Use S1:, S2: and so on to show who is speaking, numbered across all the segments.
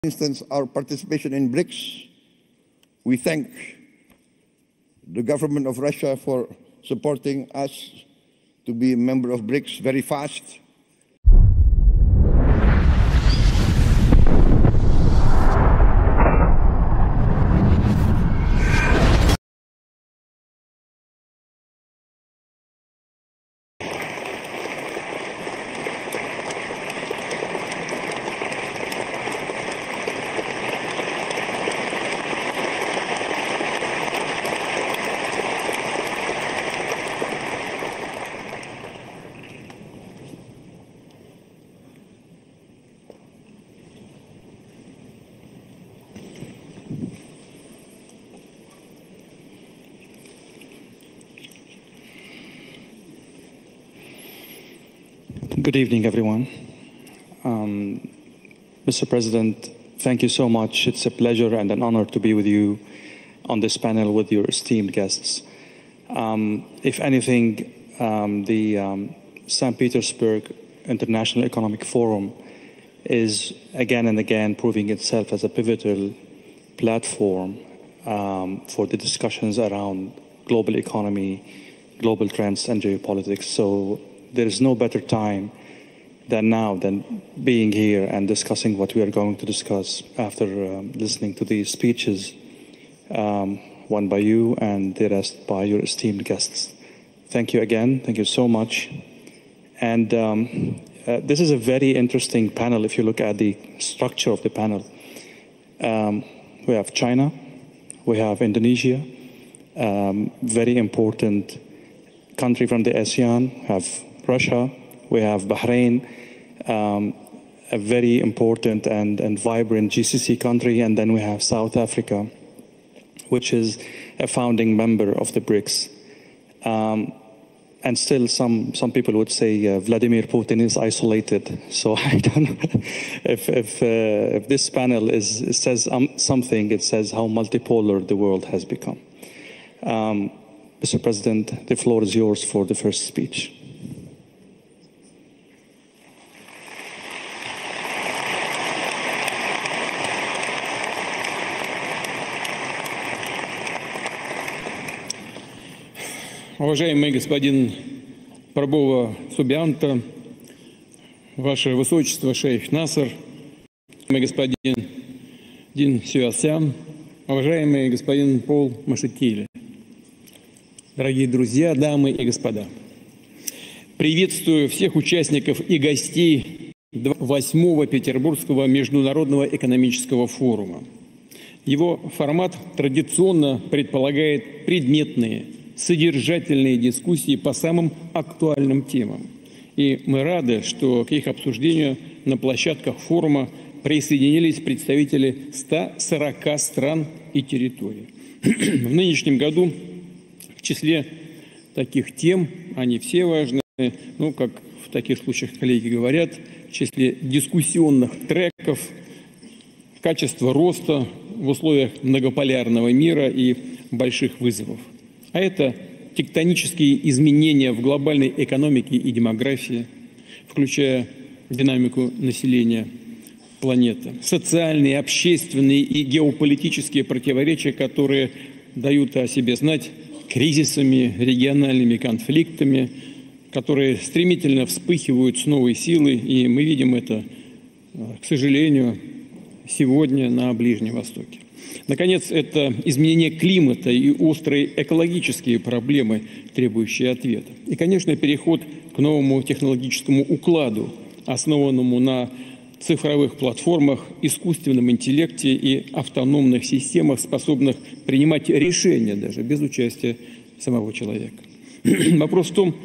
S1: instance, our participation in BRICS, we thank the government of Russia for supporting us to be a member of BRICS very fast.
S2: Good evening, everyone. Mr. President, thank you so much. It's a pleasure and an honor to be with you on this panel with your esteemed guests. If anything, the St. Petersburg International Economic Forum is again and again proving itself as a pivotal platform for the discussions around global economy, global trends, and geopolitics. So there is no better time than now than being here and discussing what we are going to discuss after listening to these speeches, one by you and the rest by your esteemed guests. Thank you again. Thank you so much. And this is a very interesting panel if you look at the structure of the panel. We have China, we have Indonesia, very important country from the ASEAN, we have Russia, we have Bahrain, a very important and vibrant GCC country, and then we have South Africa, which is a founding member of the BRICS. And still some people would say Vladimir Putin is isolated. So I don't know if this panel says something, it says how multipolar the world has become. Mr. President, the floor is yours for the first speech.
S3: Уважаемый господин Прабова Субианто, Ваше Высочество шейх Насер, уважаемый господин Дин Сюасян, уважаемый господин Пол Машетили, дорогие друзья, дамы и господа, приветствую всех участников и гостей 8-го Петербургского международного экономического форума. Его формат традиционно предполагает предметные, содержательные дискуссии по самым актуальным темам. И мы рады, что к их обсуждению на площадках форума присоединились представители 140 стран и территорий. В нынешнем году в числе таких тем, они все важны, ну, как в таких случаях коллеги говорят, в числе дискуссионных треков, качество роста в условиях многополярного мира и больших вызовов. А это тектонические изменения в глобальной экономике и демографии, включая динамику населения планеты, социальные, общественные и геополитические противоречия, которые дают о себе знать кризисами, региональными конфликтами, которые стремительно вспыхивают с новой силой, и мы видим это, к сожалению, сегодня на Ближнем Востоке. Наконец, это изменение климата и острые экологические проблемы, требующие ответа. И, конечно, переход к новому технологическому укладу, основанному на цифровых платформах, искусственном интеллекте и автономных системах, способных принимать решения даже без участия самого человека. Вопрос в том,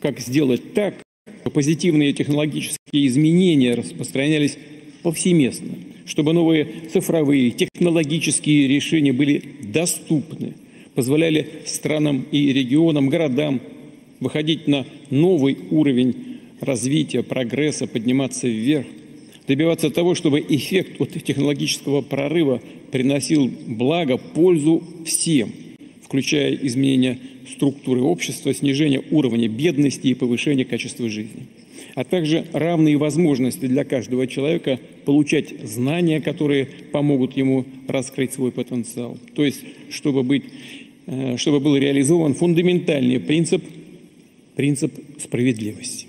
S3: как сделать так, чтобы позитивные технологические изменения распространялись повсеместно, чтобы новые цифровые технологические решения были доступны, позволяли странам и регионам, городам выходить на новый уровень развития, прогресса, подниматься вверх, добиваться того, чтобы эффект от технологического прорыва приносил благо, пользу всем, включая изменение структуры общества, снижение уровня бедности и повышение качества жизни. а также равные возможности для каждого человека получать знания, которые помогут ему раскрыть свой потенциал. То есть, чтобы был реализован фундаментальный принцип справедливости.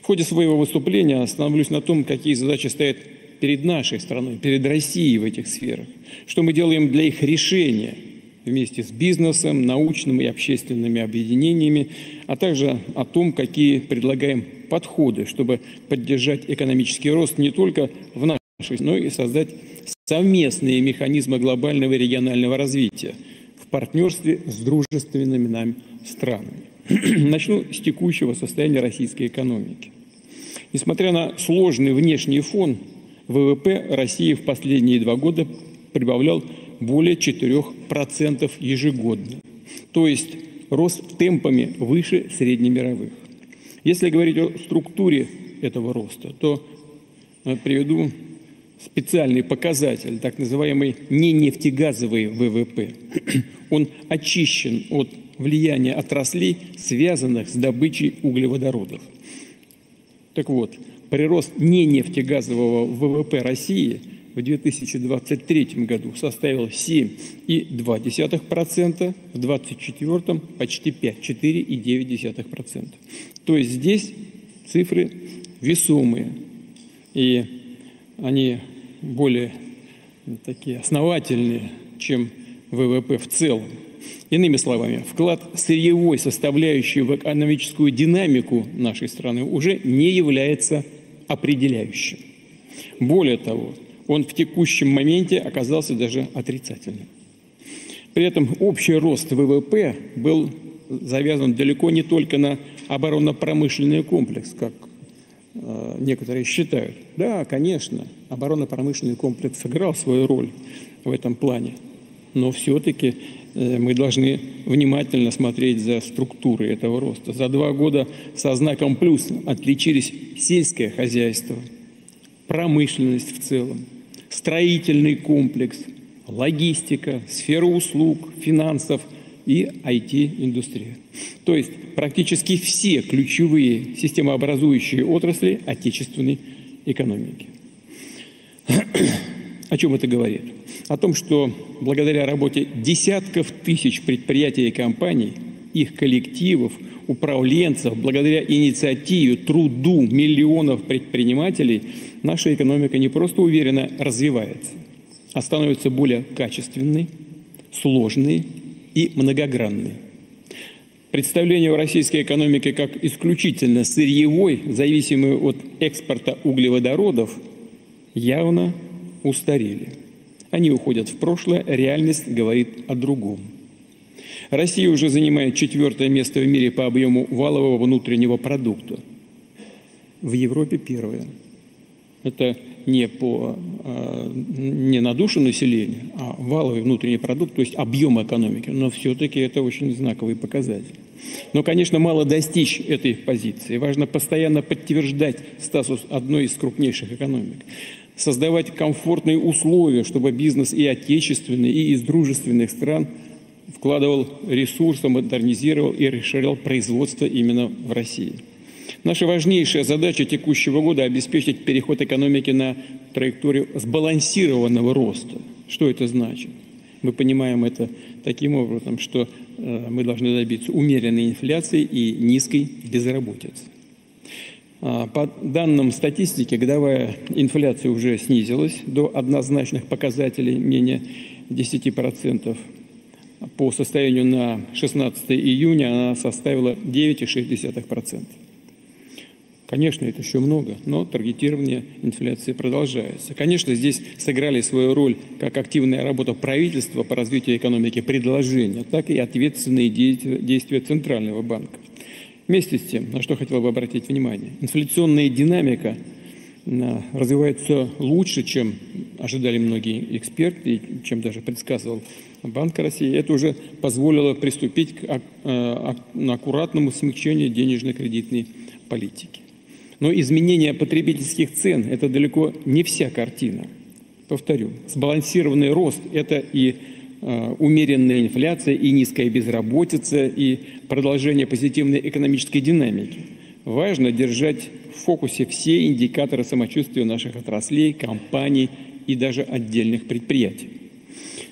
S3: В ходе своего выступления остановлюсь на том, какие задачи стоят перед нашей страной, перед Россией в этих сферах, что мы делаем для их решения вместе с бизнесом, научными и общественными объединениями, а также о том, какие предлагаем подходы, чтобы поддержать экономический рост не только в нашей, но и создать совместные механизмы глобального и регионального развития в партнерстве с дружественными нам странами. Начну с текущего состояния российской экономики. Несмотря на сложный внешний фон, ВВП России в последние 2 года прибавлял более 4% ежегодно. То есть рост темпами выше среднемировых. Если говорить о структуре этого роста, то приведу специальный показатель, так называемый ненефтегазовый ВВП. Он очищен от влияния отраслей, связанных с добычей углеводородов. Так вот, прирост ненефтегазового ВВП России в 2023 году составил 7,2%, в 2024 почти 5, 4,9%. То есть здесь цифры весомые, и они более такие основательные, чем ВВП в целом. Иными словами, вклад сырьевой составляющей в экономическую динамику нашей страны уже не является определяющим. Более того, он в текущем моменте оказался даже отрицательным. При этом общий рост ВВП был завязан далеко не только на оборонно-промышленный комплекс, как некоторые считают. Да, конечно, оборонно-промышленный комплекс сыграл свою роль в этом плане, но все-таки мы должны внимательно смотреть за структурой этого роста. За 2 года со знаком плюс отличились сельское хозяйство, промышленность в целом, строительный комплекс, логистика, сфера услуг, финансов и IT-индустрия. То есть практически все ключевые системообразующие отрасли отечественной экономики. О чем это говорит? О том, что благодаря работе десятков тысяч предприятий и компаний, их коллективов, управленцев, благодаря инициативе, труду миллионов предпринимателей, наша экономика не просто уверенно развивается, а становится более качественной, сложной и многогранной. Представление о российской экономике как исключительно сырьевой, зависимой от экспорта углеводородов, явно устарели. Они уходят в прошлое, реальность говорит о другом. Россия уже занимает 4-е место в мире по объему валового внутреннего продукта. В Европе 1-е. Это не на душу населения, а валовый внутренний продукт, то есть объем экономики. Но все-таки это очень знаковый показатель. Но, конечно, мало достичь этой позиции. Важно постоянно подтверждать статус одной из крупнейших экономик. Создавать комфортные условия, чтобы бизнес и отечественный, и из дружественных стран вкладывал ресурсы, модернизировал и расширял производство именно в России. Наша важнейшая задача текущего года – обеспечить переход экономики на траекторию сбалансированного роста. Что это значит? Мы понимаем это таким образом, что мы должны добиться умеренной инфляции и низкой безработицы. По данным статистики, годовая инфляция уже снизилась до однозначных показателей менее 10%. По состоянию на 16 июня она составила 9,6%. Конечно, это еще много, но таргетирование инфляции продолжается. Конечно, здесь сыграли свою роль как активная работа правительства по развитию экономики предложения, так и ответственные действия Центрального банка. Вместе с тем, на что хотел бы обратить внимание, инфляционная динамика развивается лучше, чем ожидали многие эксперты, и чем даже предсказывал Банк России. Это уже позволило приступить к аккуратному смягчению денежно-кредитной политики. Но изменение потребительских цен – это далеко не вся картина. Повторю, сбалансированный рост – это и умеренная инфляция, и низкая безработица, и продолжение позитивной экономической динамики. Важно держать в фокусе все индикаторы самочувствия наших отраслей, компаний и даже отдельных предприятий.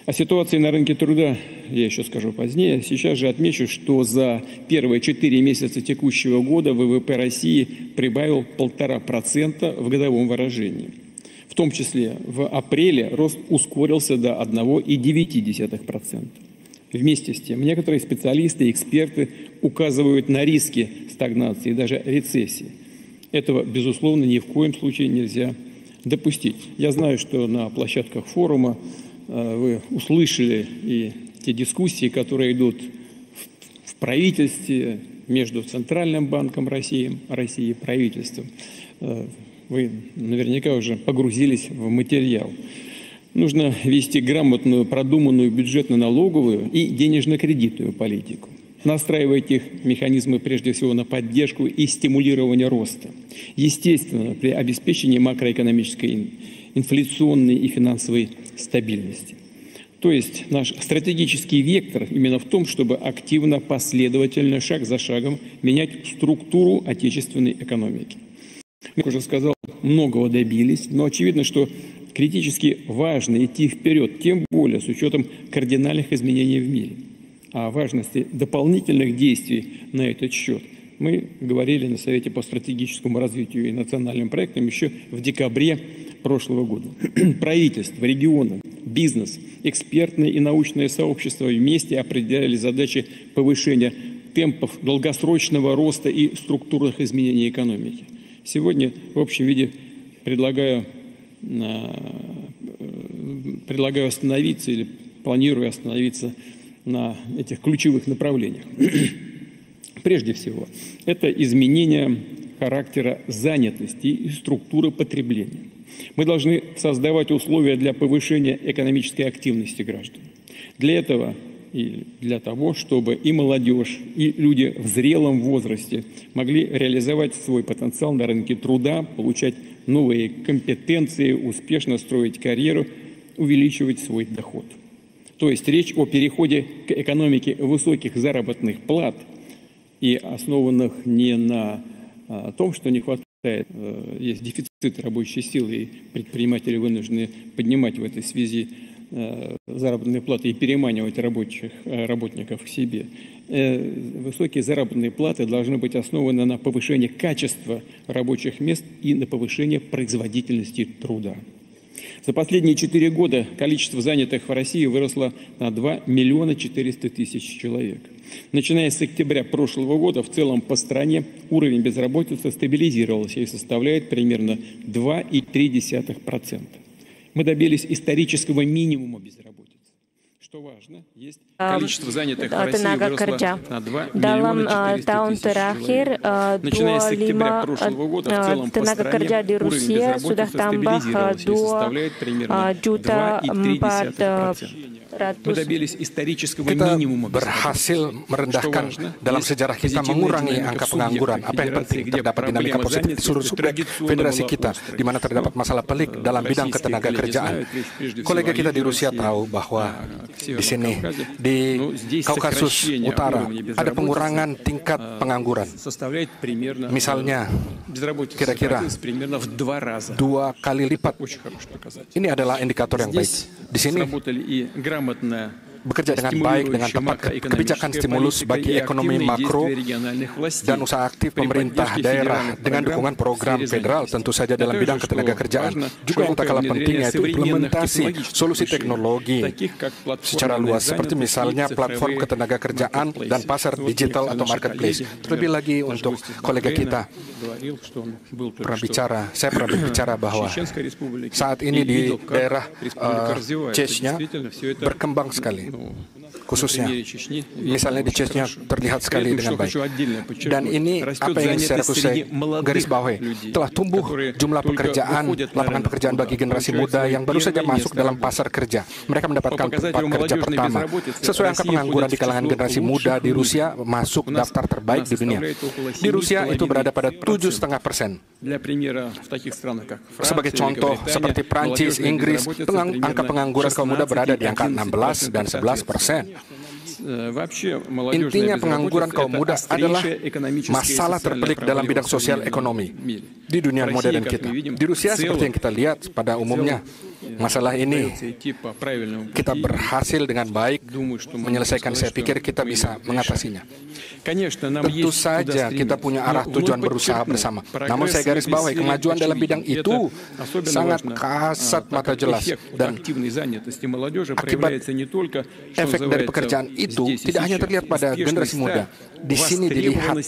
S3: О ситуации на рынке труда я еще скажу позднее. Сейчас же отмечу, что за первые 4 месяца текущего года ВВП России прибавил 1,5% в годовом выражении. В том числе в апреле рост ускорился до 1,9%. Вместе с тем, некоторые специалисты и эксперты указывают на риски стагнации и даже рецессии. Этого, безусловно, ни в коем случае нельзя допустить. Я знаю, что на площадках форума вы услышали и те дискуссии, которые идут в правительстве между Центральным банком России и правительством. Вы наверняка уже погрузились в материал. Нужно вести грамотную, продуманную бюджетно-налоговую и денежно-кредитную политику. Настраивать их механизмы прежде всего на поддержку и стимулирование роста. Естественно, при обеспечении макроэкономической, инфляционной и финансовой стабильности. То есть наш стратегический вектор именно в том, чтобы активно, последовательно, шаг за шагом менять структуру отечественной экономики. Как уже сказал, многого добились, но очевидно, что критически важно идти вперед, тем более с учетом кардинальных изменений в мире. О важности дополнительных действий на этот счет мы говорили на Совете по стратегическому развитию и национальным проектам еще в декабре прошлого года. Правительство, регионы, бизнес, экспертное и научное сообщество вместе определяли задачи повышения темпов долгосрочного роста и структурных изменений экономики. Сегодня в общем виде предлагаю остановиться или планирую остановиться на этих ключевых направлениях. Прежде всего, это изменение характера занятости и структуры потребления. Мы должны создавать условия для повышения экономической активности граждан. Для этого и для того, чтобы и молодежь, и люди в зрелом возрасте могли реализовать свой потенциал на рынке труда, получать новые компетенции, успешно строить карьеру, увеличивать свой доход. То есть речь о переходе к экономике высоких заработных плат и основанных не на том, что не хватает, есть дефицит рабочей силы, и предприниматели вынуждены поднимать в этой связи заработные платы и переманивать работников к себе. Высокие заработные платы должны быть основаны на повышении качества рабочих мест и на повышении производительности труда. За последние 4 года количество занятых в России выросло на 2 миллиона 400 тысяч человек. Начиная с октября прошлого года в целом по стране уровень безработицы стабилизировался и составляет примерно 2,3%. Мы добились исторического минимума безработицы. Что важно, есть количество занятых в России выросло на 2 миллиона 400 тысяч человек. Начиная с октября прошлого года в целом по стране уровень безработицы стабилизировался и составляет примерно 2,3%. Мы добились исторического минимума
S4: berhasil merendahkan dalam sejarah kita mengurangi angka pengangguran. Apa yang penting, terdapat dinamika positif di seluruh subjek federasi kita, di mana terdapat masalah pelik dalam bidang ketenaga kerjaan. Kolega kita di Rusia tahu bahwa di sini, di Kaukasus Utara, ada pengurangan tingkat pengangguran. Misalnya, kira-kira 2 kali lipat. Ini adalah indikator yang baik. Di sini, bekerja dengan baik, dengan tepat kebijakan stimulus bagi ekonomi makro dan usaha aktif pemerintah daerah dengan dukungan program federal tentu saja dalam bidang ketenaga kerjaan. Juga yang tak kalah penting yaitu implementasi solusi teknologi secara luas seperti misalnya platform ketenaga kerjaan dan pasar digital atau marketplace. Terlebih lagi untuk kolega kita saya pernah berbicara bahwa saat ini di daerah Chechnya berkembang sekali. Khususnya, misalnya di Chechnya terlihat sekali dengan baik. Dan ini apa yang secara khusus garis bawahi, telah tumbuh jumlah pekerjaan, lapangan pekerjaan bagi generasi muda yang baru saja masuk dalam pasar kerja. Mereka mendapatkan tempat kerja pertama. Sesuai angka pengangguran di kalangan generasi muda di Rusia masuk daftar terbaik di dunia. Di Rusia itu berada pada 7,5%. Sebagai contoh, seperti Prancis, Inggris, angka pengangguran kaum muda berada di angka 16 dan 11%. Intinya pengangguran kaum muda adalah masalah terpelik dalam bidang sosial ekonomi di dunia modern kita. Di Rusia seperti yang kita lihat pada umumnya, masalah ini kita berhasil dengan baik menyelesaikan. Saya pikir kita bisa mengatasinya. Tentu saja kita punya arah tujuan berusaha bersama. Namun saya garis bawahi kemajuan dalam bidang itu sangat kasat mata jelas, dan akibat efek dari pekerjaan itu tidak hanya terlihat pada generasi muda. Di sini dilihat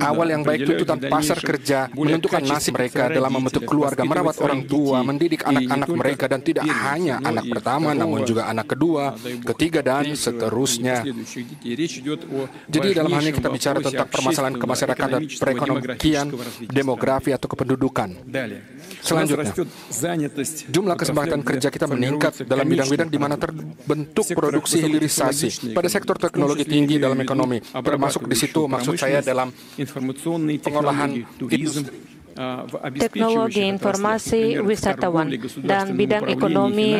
S4: awal yang baik tuntutan pasar kerja menentukan nasib mereka dalam membentuk keluarga, merawat orang tua, mendidik anak-anak mereka, dan tidak hanya anak pertama namun juga anak kedua, ketiga, dan seterusnya. Jadi dalam hal ini kita bicara tentang permasalahan kemasyarakatan, perekonomian, demografi atau kependudukan. Selanjutnya, jumlah kesempatan kerja kita meningkat dalam bidang-bidang di mana terbentuk produksi hilirisasi pada sektor teknologi tinggi dalam ekonomi, termasuk di situ maksud saya dalam pengolahan
S5: teknologi informasi wisatawan dan bidang ekonomi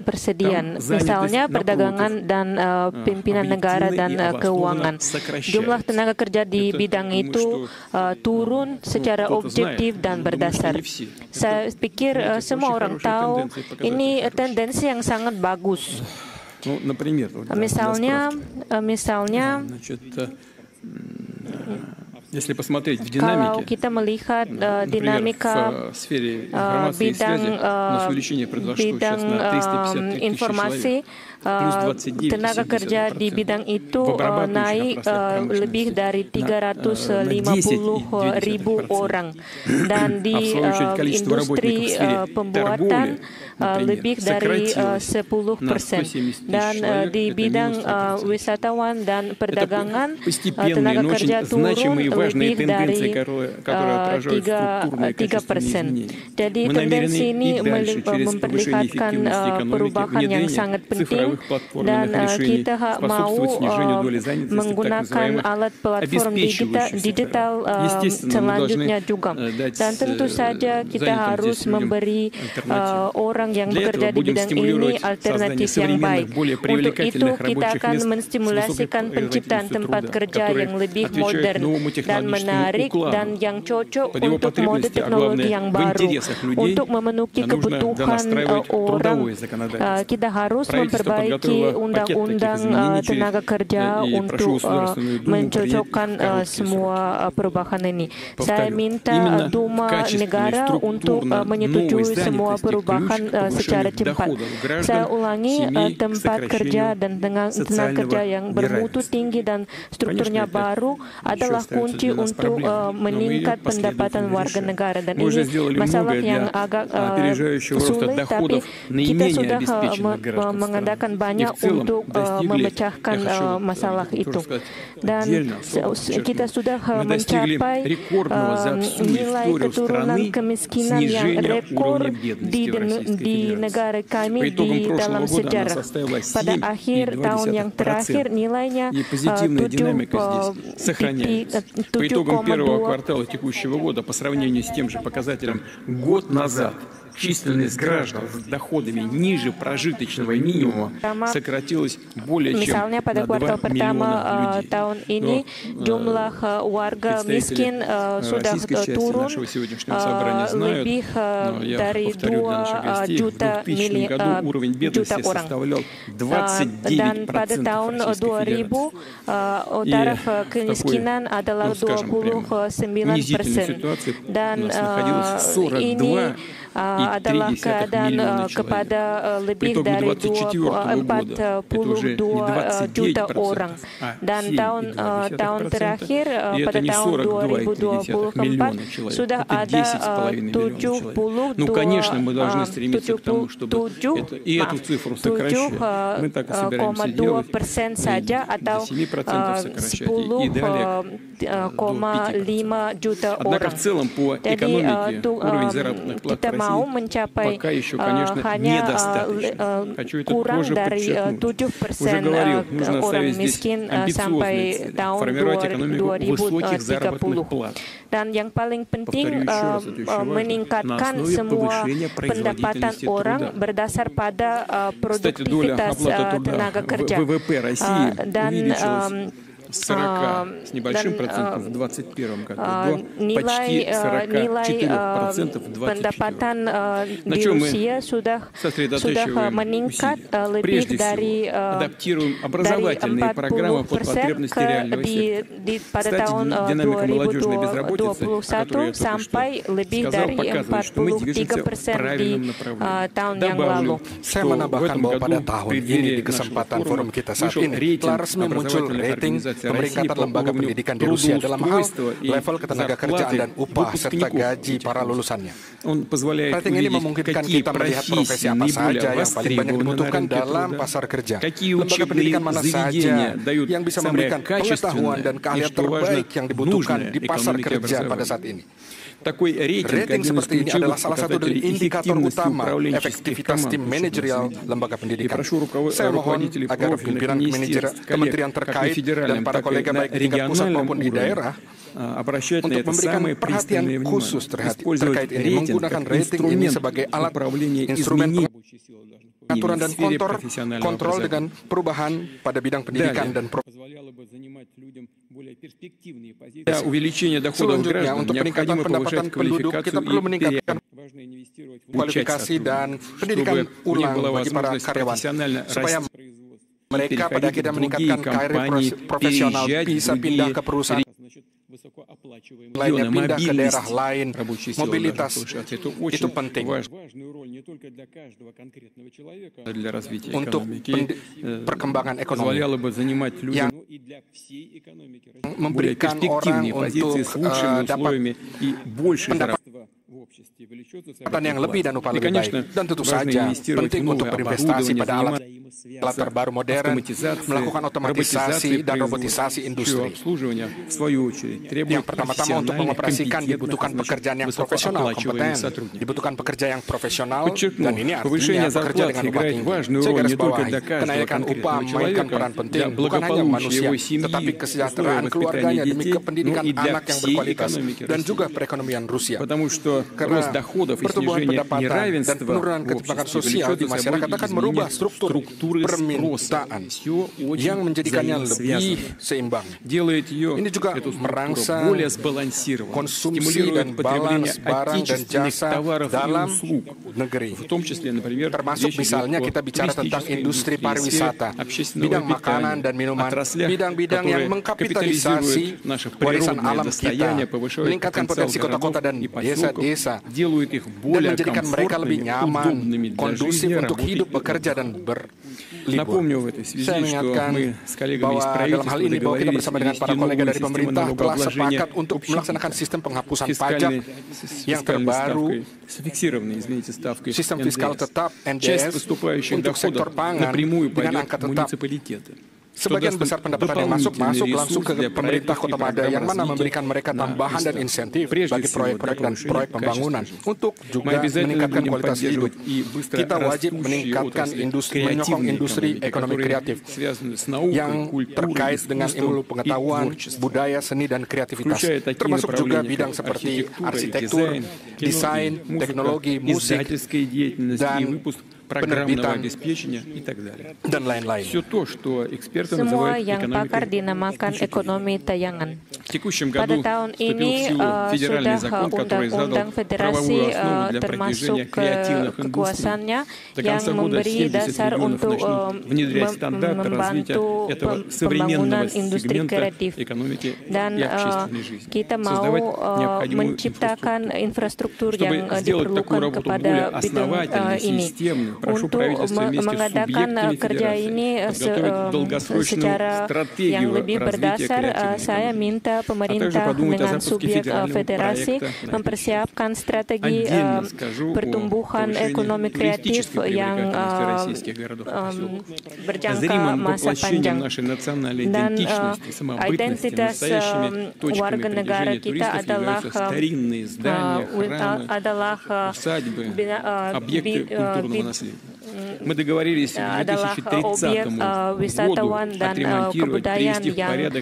S5: persediaan, misalnya perdagangan dan pimpinan negara dan keuangan. Jumlah tenaga kerja di bidang itu turun secara objektif dan berdasar. Saya pikir semua orang tahu ini tendensi yang sangat bagus. Misalnya kalau kita melihat dinamika bidang informasi, tenaga kerja di bidang itu naik lebih dari 350.000 orang, dan di industri pembuatan lebih dari 10%, dan di bidang wisatawan dan perdagangan tenaga kerja turun lebih dari 3%. Jadi tendensi ini memperlihatkan perubahan yang sangat penting, dan kita mau menggunakan alat platform digital selanjutnya juga. Dan tentu saja kita harus memberi orang yang bekerja di bidang ini alternatif yang baik. Untuk itu kita akan menstimulasikan penciptaan tempat kerja yang lebih modern dan menarik dan yang cocok untuk mode teknologi yang baru. Untuk memenuhi kebutuhan orang, kita harus memperbaiki undang-undang tenaga kerja untuk mencocokkan semua perubahan ini. Saya minta Duma negara untuk menyetujui semua perubahan secara cepat. Saya ulangi, tempat kerja dan tenaga kerja yang bermutu tinggi dan strukturnya baru adalah kunci untuk meningkat pendapatan warga negara, dan ini masalah yang agak sulit, tapi kita sudah mengadakan banyak untuk memecahkan masalah itu, dan kita sudah mencapai nilai keturunan kemiskinan yang rekor di negara kami di dalam sejarah. Pada akhir tahun yang terakhir nilainya 7,2.
S3: Квартала текущего года по сравнению с тем же показателем год назад численность граждан с доходами ниже прожиточного минимума сократилась более чем на 2 миллиона людей.
S5: Tahun ini jumlah warga miskin sudah turun lebih dari 2 juta orang. Dan pada tahun 2000 taraf kemiskinan adalah 29%. Dan ini adalah keadaan kepada lebih dari 42 juta orang. Dan tahun terakhir pada tahun 2024 sudah ada 7,2% saja, atau 10,5 juta orang. Jadi kita mau mencapai hanya kurang dari 7% orang miskin sampai tahun 2030. Dan yang paling penting meningkatkan semua pendapatan orang berdasar pada produktivitas tenaga kerja. Dan nilai pendapatan di Rusia sudah meningkat lebih dari 40% pada tahun 2021 sampai lebih dari 43% di tahun yang lalu.
S4: Saya menambahkan bahwa pada tahun ini di kesempatan forum kita saat ini telah resmi muncul rating pemeringkatan lembaga pendidikan di Rusia dalam hal level ketenagakerjaan dan upah serta gaji para lulusannya. Rating ini memungkinkan kita melihat profesi apa saja yang paling banyak dibutuhkan dalam pasar kerja, lembaga pendidikan mana saja yang bisa memberikan pengetahuan dan keahlian terbaik yang dibutuhkan di pasar kerja pada saat ini. Rating seperti ini adalah salah satu dari indikator utama efektivitas tim manajerial lembaga pendidikan. Saya mohon agar pimpinan kementerian terkait dan para kolega baik di tingkat pusat maupun di daerah untuk memberikan perhatian khusus terkait ini, menggunakan rating ini sebagai alat instrumen pengaturan dan kontrol dengan perubahan pada bidang pendidikan dan selanjutnya, untuk peningkatan pendapatan penduduk, kita perlu meningkatkan kualifikasi dan pendidikan ulang bagi para karyawan, supaya mereka pada akhirnya meningkatkan karir profesional, bisa pindah ke perusahaan lainnya, pindah ke daerah lain. Mobilitas itu penting untuk perkembangan ekonomi yang memberikan orang untuk dapat pendapatan yang lebih dan upah lebih baik. Dan tentu saja penting untuk berinvestasi pada alat terbaru modern, melakukan otomatisasi dan robotisasi industri. Yang pertama-tama untuk mengoperasikan dibutuhkan pekerjaan yang profesional, kompeten, dibutuhkan pekerja yang profesional, dan ini artinya pekerja dengan upah tinggi. Saya garis bawahi, kenaikan upah memainkan peran penting bukan hanya manusia, tetapi kesejahteraan keluarganya demi kependidikan anak yang berkualitas dan juga perekonomian Rusia. Karena pertumbuhan pendapatan dan penurunan ketimpangan sosial di masyarakat akan merubah struktur permintaan yang menjadikannya lebih seimbang. Ini juga merangsang konsumsi dan balans barang dan jasa dalam negeri. Termasuk misalnya kita bicara tentang industri pariwisata, bidang makanan dan minuman, bidang-bidang yang mengkapitalisasi warisan alam kita, meningkatkan potensi kota-kota dan desa-desa, dan menjadikan mereka lebih nyaman, kondusif untuk hidup, bekerja, dan berlibur. Saya mengingatkan bahwa dalam hal ini bahwa kita bersama dengan para kolega dari pemerintah telah sepakat untuk melaksanakan sistem penghapusan pajak yang terbaru, sistem fiskal tetap NDS untuk sektor pangan dengan angka tetap. Sebagian besar pendapatan yang masuk langsung ke pemerintah Kota Mada, yang mana memberikan mereka tambahan dan insentif bagi proyek-proyek dan proyek pembangunan untuk juga meningkatkan kualitas hidup. Kita wajib meningkatkan menyokong industri ekonomi kreatif yang terkait dengan ilmu pengetahuan, budaya, seni, dan kreativitas, termasuk juga bidang seperti arsitektur, desain, teknologi, musik, dan penerbitan, dan lain-lain.
S5: Semua yang pakar dinamakan ekonomi tayangan. Pada tahun ini sudah Undang-Undang Federasi termasuk kekuasaannya yang memberi dasar untuk membantu pembangunan industri kreatif. Dan kita mau menciptakan infrastruktur yang diperlukan kepada bidang ini. untuk mengadakan kerja ini secara yang lebih berdasar. Saya minta pemerintah dengan subjek federasi mempersiapkan strategi pertumbuhan ekonomi kreatif yang berjangka masa panjang. Dan identitas warga negara kita adalah adalah objek wisatawan dan kebudayaan yang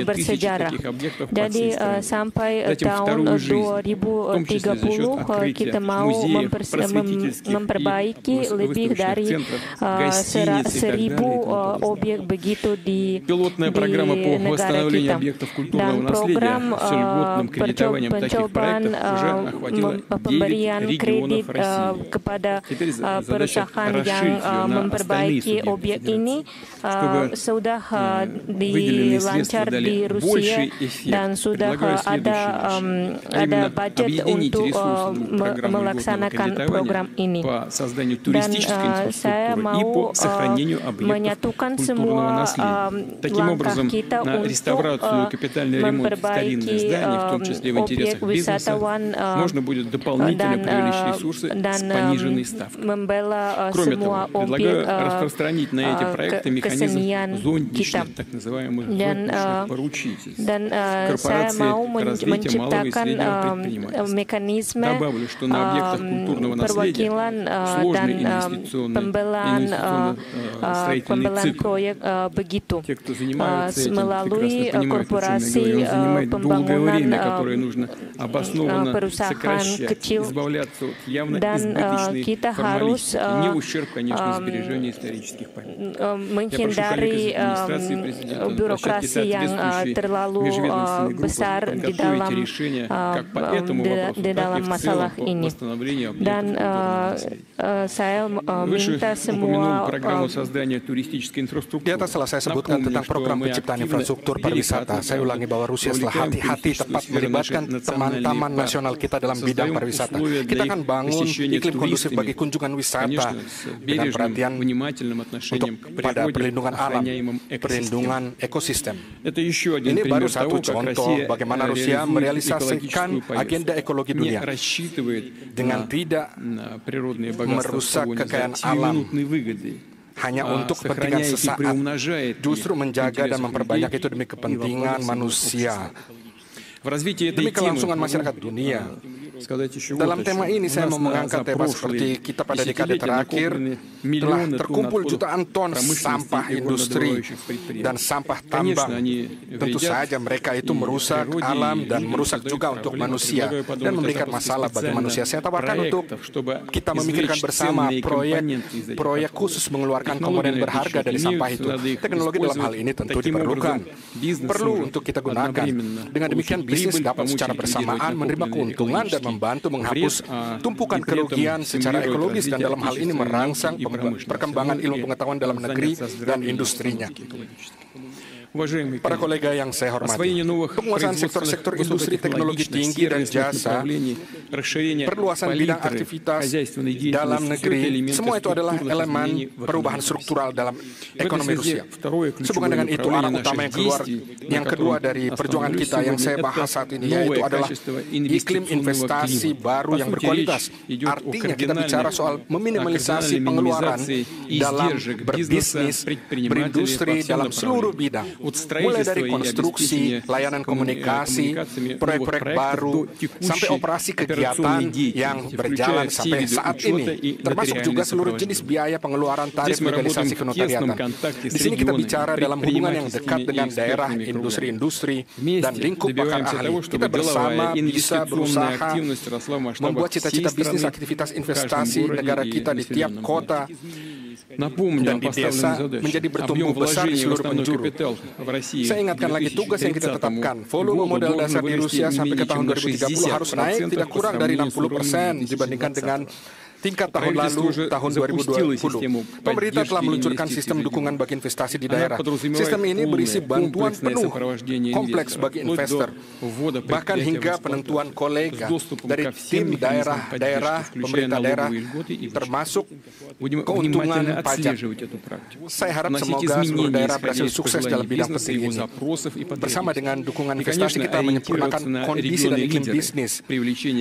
S5: bersejarah. Jadi sampai tahun 2030 kita mau memperbaiki lebih dari 1.000 objek begitu di negara kita. Dan program pencobaan pemberian kredit kepada perusahaan yang memperbaiki objek ini sudah dilancar di Rusia dan sudah ada budget untuk melaksanakan program ini. Dan saya mau menyatukan semua langkah kita untuk memperbaiki objek wisatawan dan membela semua objek kesenian kita. Dan saya mau menciptakan mekanisme perwakilan dan pembelaan proyek begitu melalui korporasi pembangunan perusahaan kecil, dan kita harus menghindari birokrasi yang terlalu besar di dalam masalah ini. Dan saya minta semua
S4: di atas telah saya sebutkan tentang program penciptaan infrastruktur pariwisata. Saya ulangi bahwa Rusia setelah hati-hati tepat melibatkan teman-teman nasional kita dalam bidang pariwisata. Kita akan bangun iklim kondusif bagi kunjungan wisata dengan perhatian untuk pada perlindungan alam, perlindungan ekosistem. Ini baru satu contoh bagaimana Rusia merealisasikan agenda ekologi dunia dengan tidak merusak kekayaan alam hanya untuk kepentingan sesaat, justru menjaga dan memperbanyak itu demi kepentingan manusia, demi kelangsungan masyarakat dunia. Dalam tema ini saya mau mengangkat tema seperti kita pada dekade terakhir telah terkumpul jutaan ton sampah industri dan sampah tambang. Tentu saja mereka itu merusak alam dan merusak juga untuk manusia dan memberikan masalah bagi manusia. Saya tawarkan untuk kita memikirkan bersama proyek khusus mengeluarkan komponen berharga dari sampah itu. Teknologi dalam hal ini tentu diperlukan, perlu untuk kita gunakan. Dengan demikian bisnis dapat secara bersamaan menerima keuntungan dan membantu menghapus tumpukan kerugian secara ekologis, dan dalam hal ini merangsang perkembangan ilmu pengetahuan dalam negeri dan industrinya. Para kolega yang saya hormati, penguasaan sektor-sektor industri teknologi tinggi dan jasa, perluasan bidang aktivitas dalam negeri, semua itu adalah elemen perubahan struktural dalam ekonomi Rusia. Sehubungan dengan itu, arah utama yang kedua dari perjuangan kita yang saya bahas saat ini, yaitu adalah iklim investasi baru yang berkualitas. Artinya kita bicara soal meminimalisasi pengeluaran dalam berbisnis, berindustri dalam seluruh bidang. Mulai dari konstruksi, layanan komunikasi, proyek-proyek baru, sampai operasi kegiatan yang berjalan sampai saat ini, termasuk juga seluruh jenis biaya pengeluaran tarif legalisasi kenotariatan. Di sini kita bicara dalam hubungan yang dekat dengan daerah, industri-industri, dan lingkup pakar ahli. Kita bersama bisa berusaha membuat cita-cita bisnis, aktivitas investasi negara kita di tiap kota dan di desa menjadi bertumbuh besar di seluruh penjuru. Saya ingatkan lagi tugas yang kita tetapkan. Volume modal dasar di Rusia sampai ke tahun 2030 harus naik tidak kurang dari 60% dibandingkan dengan tingkat tahun lalu, tahun 2020, pemerintah telah meluncurkan sistem dukungan bagi investasi di daerah. Sistem ini berisi bantuan penuh, kompleks bagi investor, bahkan hingga penentuan kolega dari tim daerah, pemerintah daerah, termasuk keuntungan pajak. Saya harap semoga seluruh daerah berhasil sukses dalam bidang penting ini. Bersama dengan dukungan investasi, kita menyempurnakan kondisi dan iklim bisnis.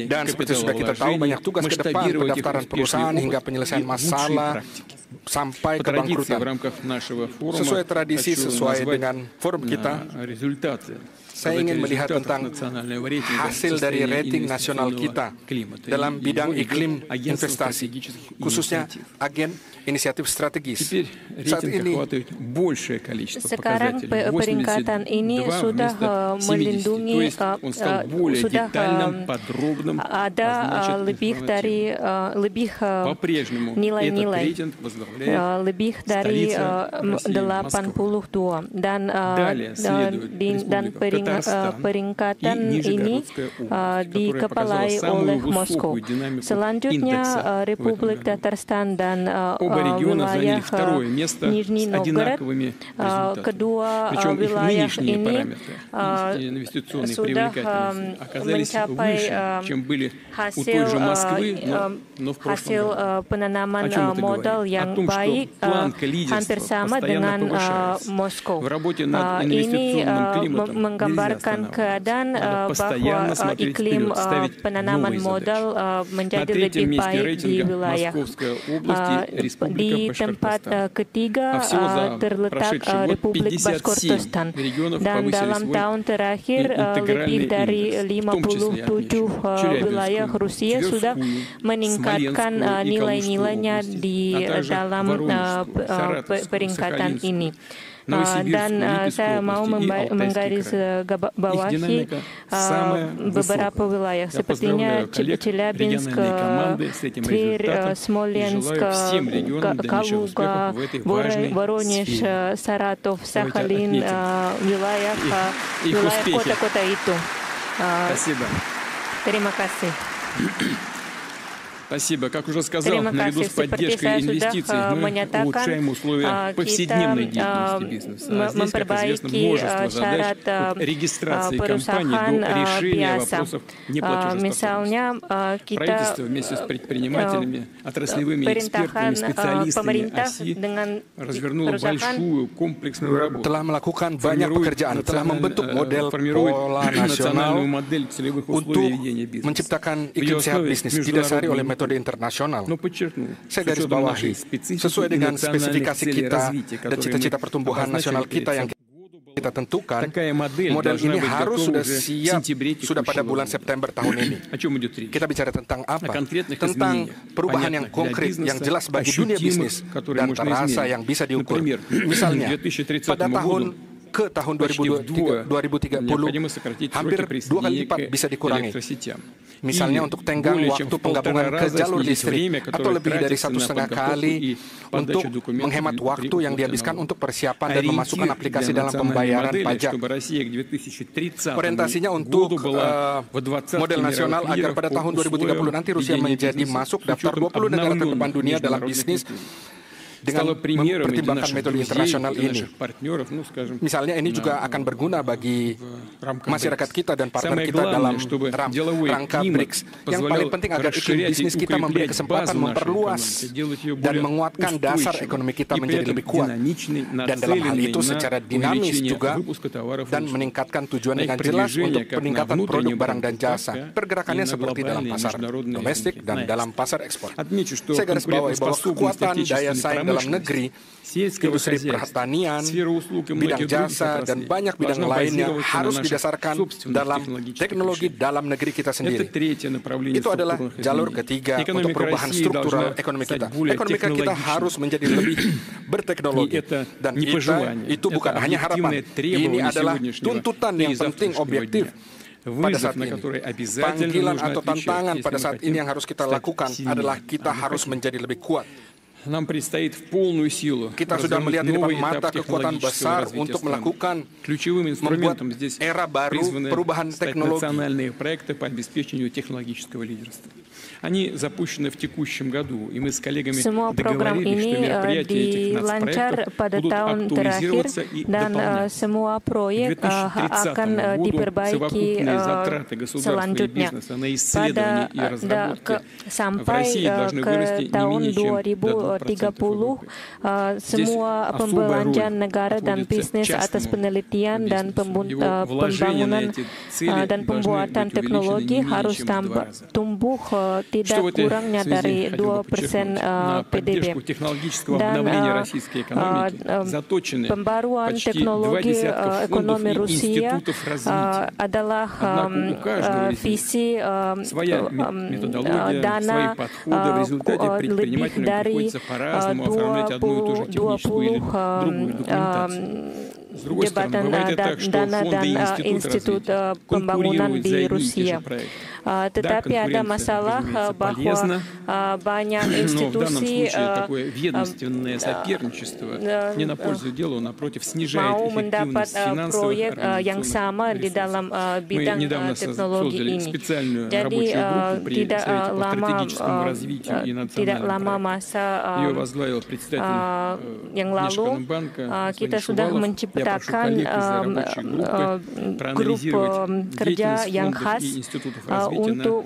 S4: Dan seperti sudah kita tahu, banyak tugas ke depan, pendaftaran perusahaan hingga penyelesaian masalah sampai kebangkrutan. Sesuai tradisi, sesuai dengan forum kita, saya ingin melihat tentang hasil dari rating nasional kita dalam bidang iklim investasi, khususnya agen inisiatif strategis. Saat ini,
S5: sekarang peringkatan ini sudah melindungi, sudah ada lebih dari nilai-nilai lebih dari 82 dan peringkatan ini dikepalai oleh Moskow. Selanjutnya Republik Tatarstan dan wilayah Nizhny Novgorod. Kedua wilayah ini sudah mencapai hasil penanaman modal yang baik, hampir sama dengan Moskow. Ini menggambarkan keadaan bahwa iklim penanaman modal menjadi lebih baik di wilayah. Di tempat ketiga terletak Republik Bashkortostan, dan dalam tahun terakhir lebih dari 57 wilayah Rusia sudah meningkatkan nilai-nilainya di dalam peringkatan ini. Dan saya mau menggarisbawahi beberapa wilayah sepertinya Chelyabinsk, Tver, Smolensk, Kaluga, Voronezh, Saratov, Sakhalin, wilayah kota-kota itu. Terima kasih.
S3: Спасибо. Как уже сказал, наряду с поддержкой инвестиций мы улучшаем условия повседневной деятельности бизнеса. А здесь, как известно, множество задач от регистрации компаний до решения вопросов неплатежеспособности. Правительство вместе с предпринимателями, отраслевыми экспертами, специалистами ОСИ развернуло большую комплексную работу.
S4: Telah melakukan banyak pekerjaan, telah membentuk model pola nasional untuk menciptakan iklim sehat bisnis didasari oleh metode internasional. Saya garis bawahi, sesuai dengan spesifikasi kita dan cita-cita pertumbuhan nasional kita yang kita tentukan, model ini harus sudah siap sudah pada bulan September tahun ini. Kita bicara tentang apa? Tentang perubahan yang konkret, yang jelas bagi dunia bisnis dan terasa yang bisa diukur. Misalnya, pada tahun 2030, hampir 2 kali lipat bisa dikurangi. Misalnya untuk tenggang waktu penggabungan ke jalur listrik, atau lebih dari 1,5 kali untuk menghemat waktu yang dihabiskan untuk persiapan dan memasukkan aplikasi dalam pembayaran pajak. Orientasinya untuk model nasional agar pada tahun 2030 nanti Rusia menjadi masuk daftar 20 negara terdepan dunia dalam bisnis dengan mempertimbangkan metode internasional ini. Misalnya ini juga akan berguna bagi masyarakat kita dan partner kita dalam rangka BRICS. Yang paling penting agar iklim bisnis kita memberi kesempatan memperluas dan menguatkan dasar ekonomi kita menjadi lebih kuat. Dan dalam hal itu secara dinamis juga dan meningkatkan tujuan dengan jelas untuk peningkatan produk barang dan jasa. Pergerakannya seperti dalam pasar domestik dan dalam pasar ekspor. Saya garis bawahi bahwa kekuatan daya saing dalam negeri, industri pertanian, bidang jasa, dan banyak bidang lainnya harus didasarkan dalam teknologi dalam negeri kita sendiri. Itu adalah jalur ketiga untuk perubahan struktural ekonomi kita. Ekonomi kita harus menjadi lebih berteknologi. Dan itu bukan hanya harapan. Ini adalah tuntutan yang penting objektif. Pada saat ini, panggilan atau tantangan pada saat ini yang harus kita lakukan adalah kita harus menjadi lebih kuat. Kita sudah melihat di depan mata kekuatan besar untuk melakukan membuat era baru perubahan teknologi.
S5: Semua program ini dilancar pada tahun terakhir dan semua proyek akan diperbaiki selanjutnya. Sampai ke tahun 2030, semua pembelanjaan negara dan bisnis atas penelitian dan pembangunan dan pembuatan teknologi harus tumbuh tidak kurangnya dari 2% PDB. Dan pembaruan teknologi ekonomi Rusia adalah visi dana lebih dari 20 jabatan dana dan institut pembangunan di Rusia. Tetapi ada masalah bahwa banyak institusi mau mendapat proyek yang sama di dalam bidang teknologi ini. Jadi tidak lama masa yang lalu kita sudah menciptakan grup kerja yang khas untuk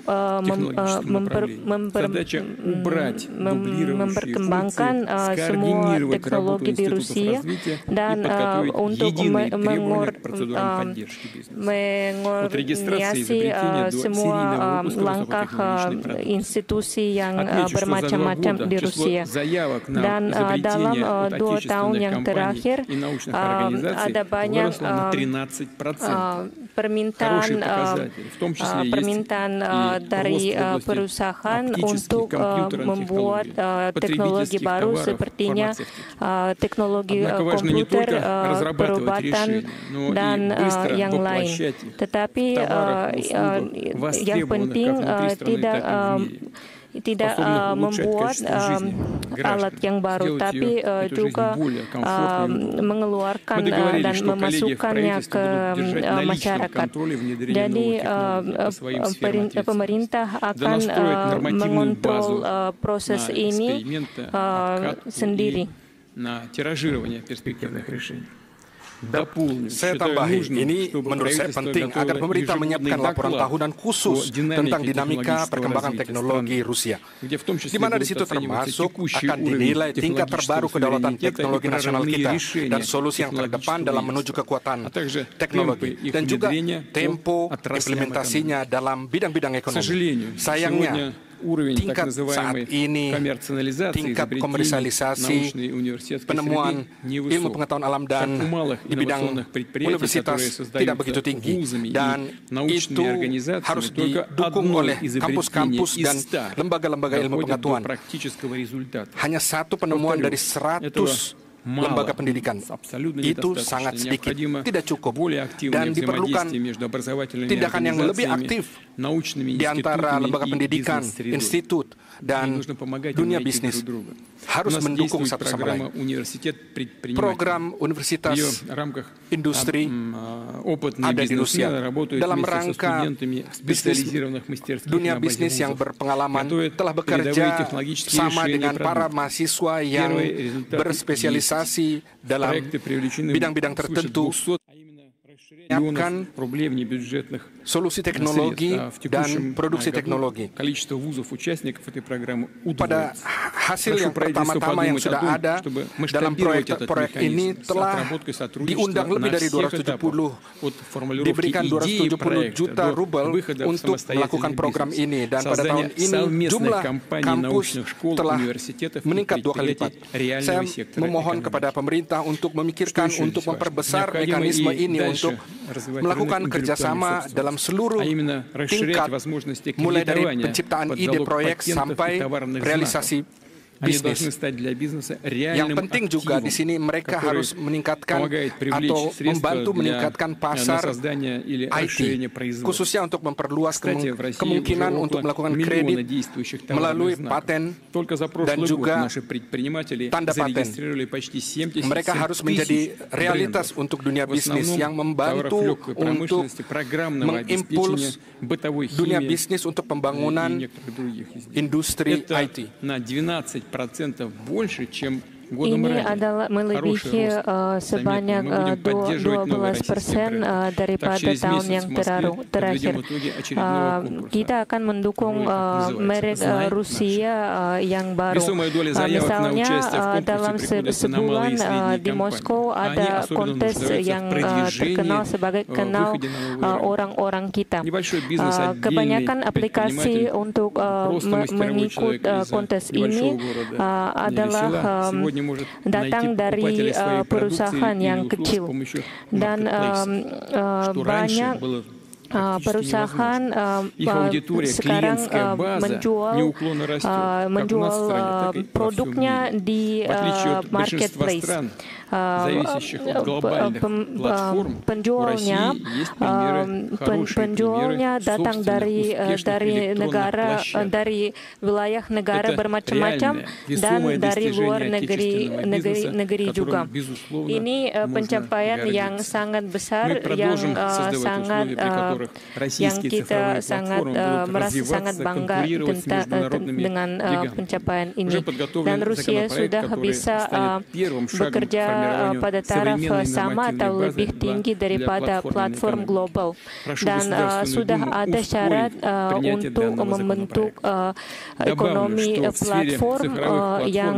S5: memperkembangkan semua teknologi di Rusia dan untuk mengordinasi semua langkah institusi yang bermacam-macam di Rusia. Dan dalam 2 tahun yang terakhir ada banyak permintaan dari perusahaan untuk membuat teknologi baru sepertinya teknologi komputer, perobatan, dan yang lain. Tetapi yang penting tidak membuat alat yang baru, tapi juga mengeluarkan dan memasukkannya ke masyarakat. Jadi pemerintah akan mengontrol proses ini sendiri.
S4: Saya tambahin, ini menurut saya penting agar pemerintah menyiapkan laporan tahunan khusus tentang dinamika perkembangan teknologi Rusia, di mana di situ termasuk akan dinilai tingkat terbaru kedaulatan teknologi nasional kita dan solusi yang terdepan dalam menuju kekuatan teknologi, dan juga tempo implementasinya dalam bidang-bidang ekonomi. Sayangnya, tingkat saat ini, tingkat komersialisasi, penemuan ilmu pengetahuan alam dan di bidang universitas tidak begitu tinggi, dan itu harus didukung oleh kampus-kampus dan lembaga-lembaga ilmu pengetahuan. Hanya 1 penemuan dari 100 lembaga pendidikan. Itu sangat sedikit, tidak cukup, dan diperlukan tindakan yang lebih aktif di antara lembaga pendidikan, institut, dan dunia bisnis. Harus mendukung satu sama lain. Program universitas industri ada di Rusia dalam rangka dunia bisnis yang berpengalaman telah bekerja sama dengan para mahasiswa yang berspesialisasi dalam bidang-bidang tertentu, menyiapkan solusi teknologi dan produksi teknologi. Pada hasil yang pertama-tama yang sudah ada dalam proyek ini telah diundang lebih dari 270, diberikan 270 juta rubel untuk melakukan program ini, dan pada tahun ini jumlah kampus telah meningkat 2 kali lipat. Saya memohon kepada pemerintah untuk memikirkan untuk memperbesar mekanisme ini untuk melakukan kerjasama dalam seluruh tingkat, mulai dari penciptaan ide proyek sampai realisasi bisnis. Yang penting juga di sini mereka harus meningkatkan atau membantu meningkatkan pasar IT, khususnya untuk memperluas kemungkinan untuk melakukan kredit melalui paten dan juga tanda paten. Mereka harus menjadi realitas untuk dunia bisnis yang membantu untuk mengimpuls dunia bisnis untuk pembangunan industri IT.
S5: Ini adalah melebihi sebanyak 12% daripada tahun yang terakhir. Kita akan mendukung merek Rusia yang baru. Misalnya dalam sebulan di Moskow ada kontes yang terkenal sebagai kenal orang-orang kita. Kebanyakan aplikasi untuk mengikut kontes ini adalah datang dari perusahaan yang kecil dan banyak perusahaan sekarang menjual produknya di marketplace. Penjualnya datang dari wilayah negara bermacam-macam dan dari luar negeri juga. Ini pencapaian yang sangat besar yang kita merasa sangat bangga dengan pencapaian ini. Dan Rusia sudah bisa bekerja pada taraf sama atau lebih tinggi daripada platform global. Dan sudah ada syarat untuk membentuk ekonomi platform yang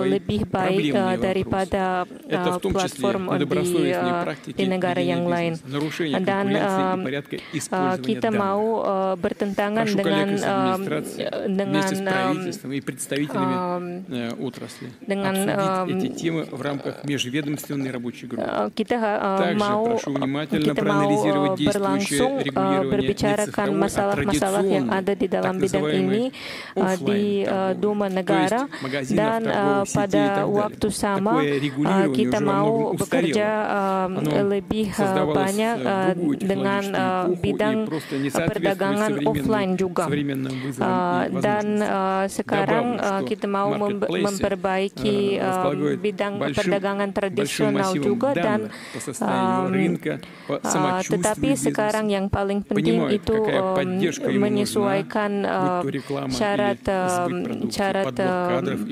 S5: lebih baik daripada platform di negara yang lain. Dan kita mau bertentangan dengan kita mau berlangsung berbicarakan masalah-masalah yang ada di dalam bidang ini di Duma negara, dan pada waktu sama kita mau bekerja lebih banyak dengan bidang perdagangan offline juga. Dan sekarang kita mau memperbaiki bidang perdagangan tradisional juga, dan tetapi sekarang yang paling penting itu menyesuaikan syarat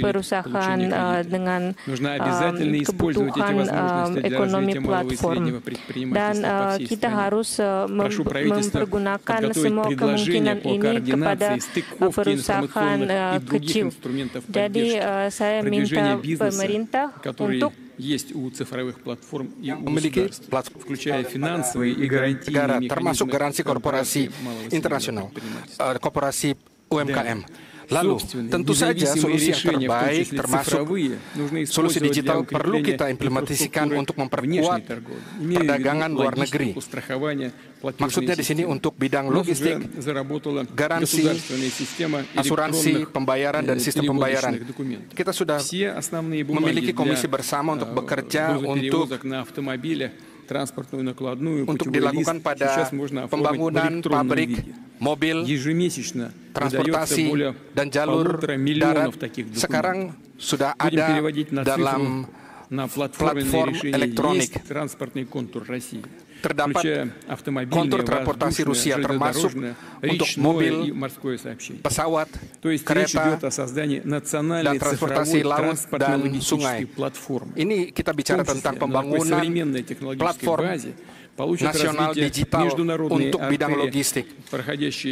S5: perusahaan dengan kebutuhan ekonomi platform. Dan kita harus mempergunakan semua kemungkinan ini kepada perusahaan kecil. Jadi saya minta pemerintah untuk
S4: memiliki platform negara, termasuk garansi korporasi internasional, korporasi UMKM. Lalu, tentu saja solusi yang terbaik termasuk solusi digital perlu kita implementasikan untuk memperkuat perdagangan luar negeri. Maksudnya di sini untuk bidang logistik, garansi, asuransi, pembayaran, dan sistem pembayaran. Kita sudah memiliki komisi bersama untuk bekerja untuk dilakukan pada pembangunan pabrik, mobil, transportasi, dan jalur darat. Sekarang sudah ada dalam platform elektronik. Terdapat kontur transportasi Rusia, termasuk untuk mobil, pesawat, kereta, dan transportasi laut dan sungai. Ini kita bicara tentang pembangunan platform nasional digital untuk bidang logistik,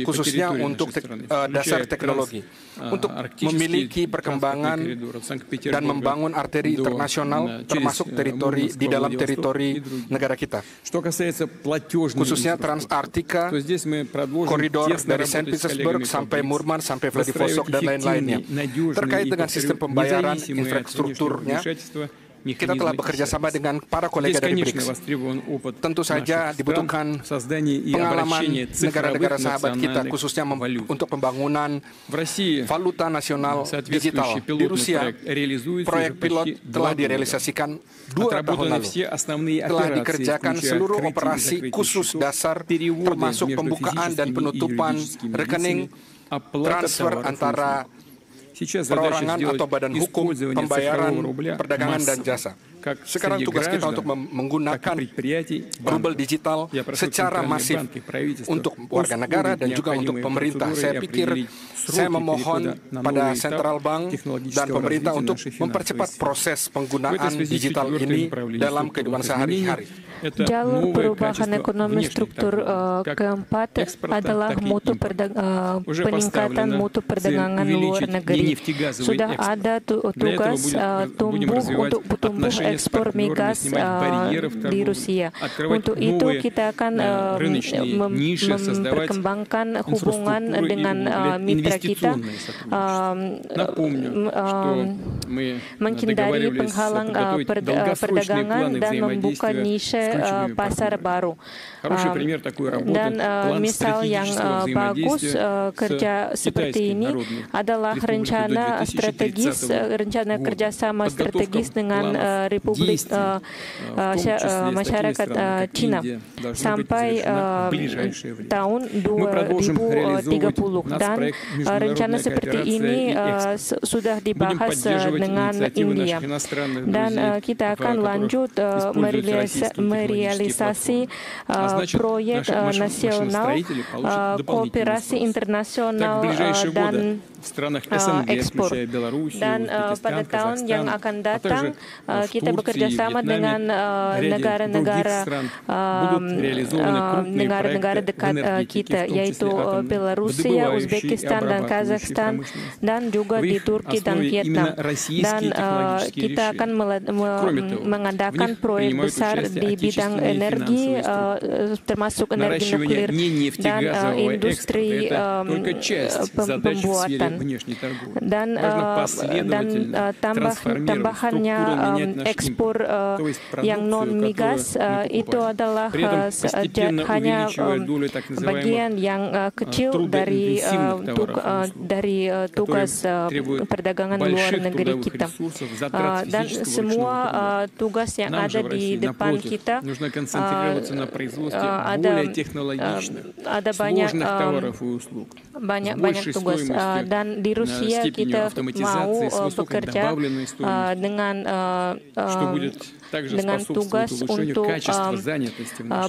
S4: khususnya untuk dasar teknologi, untuk memiliki perkembangan dan membangun arteri internasional, termasuk di dalam teritori negara kita. Khususnya Transartika, koridor dari Saint Petersburg sampai Murmansk, sampai Vladivostok, dan lain-lainnya. Terkait dengan sistem pembayaran, infrastrukturnya, kita telah bekerja sama dengan para kolega dari BRICS. Tentu saja dibutuhkan pengalaman negara-negara sahabat kita, khususnya untuk pembangunan valuta nasional digital. Di Rusia, proyek pilot telah direalisasikan 2 tahun lalu. Telah dikerjakan seluruh operasi khusus dasar, termasuk pembukaan dan penutupan rekening, transfer antara perorangan atau badan hukum, pembayaran, perdagangan, dan jasa. Sekarang tugas kita untuk menggunakan rubel digital secara masif untuk warga negara dan juga untuk pemerintah. Saya pikir saya memohon pada Central Bank dan pemerintah untuk mempercepat proses penggunaan digital ini dalam kehidupan sehari-hari.
S5: Jalur perubahan ekonomi struktur keempat adalah peningkatan mutu perdagangan luar negeri. Sudah ada tugas tumbuh ekspor migas di Rusia. Untuk itu kita akan memperkembangkan hubungan dengan mitra kita, menghindari penghalang perdagangan dan membuka niche pasar baru. Dan misal yang bagus kerja seperti ini adalah rencana strategis, rencana kerjasama strategis dengan Republik Masyarakat Cina sampai tahun 2030. Dan rencana seperti ini sudah dibahas dengan India. Dan kita akan lanjut merealisasi proyek nasional, kooperasi internasional dan ekspor. Dan pada tahun yang akan datang kita bekerja sama dengan negara-negara dekat kita, yaitu Belarusia, Uzbekistan, dan Kazakhstan, dan juga di Turki dan Vietnam. Dan kita akan mengadakan proyek besar di bidang energi, termasuk energi nuklir dan industri pembuatan. Dan tambahannya ekspor yang non migas itu adalah hanya bagian yang kecil dari tugas perdagangan luar negeri kita. Dan semua tugas yang ada di depan kita ada banyak tugas. Dan di Rusia kita mau bekerja dengan tugas untuk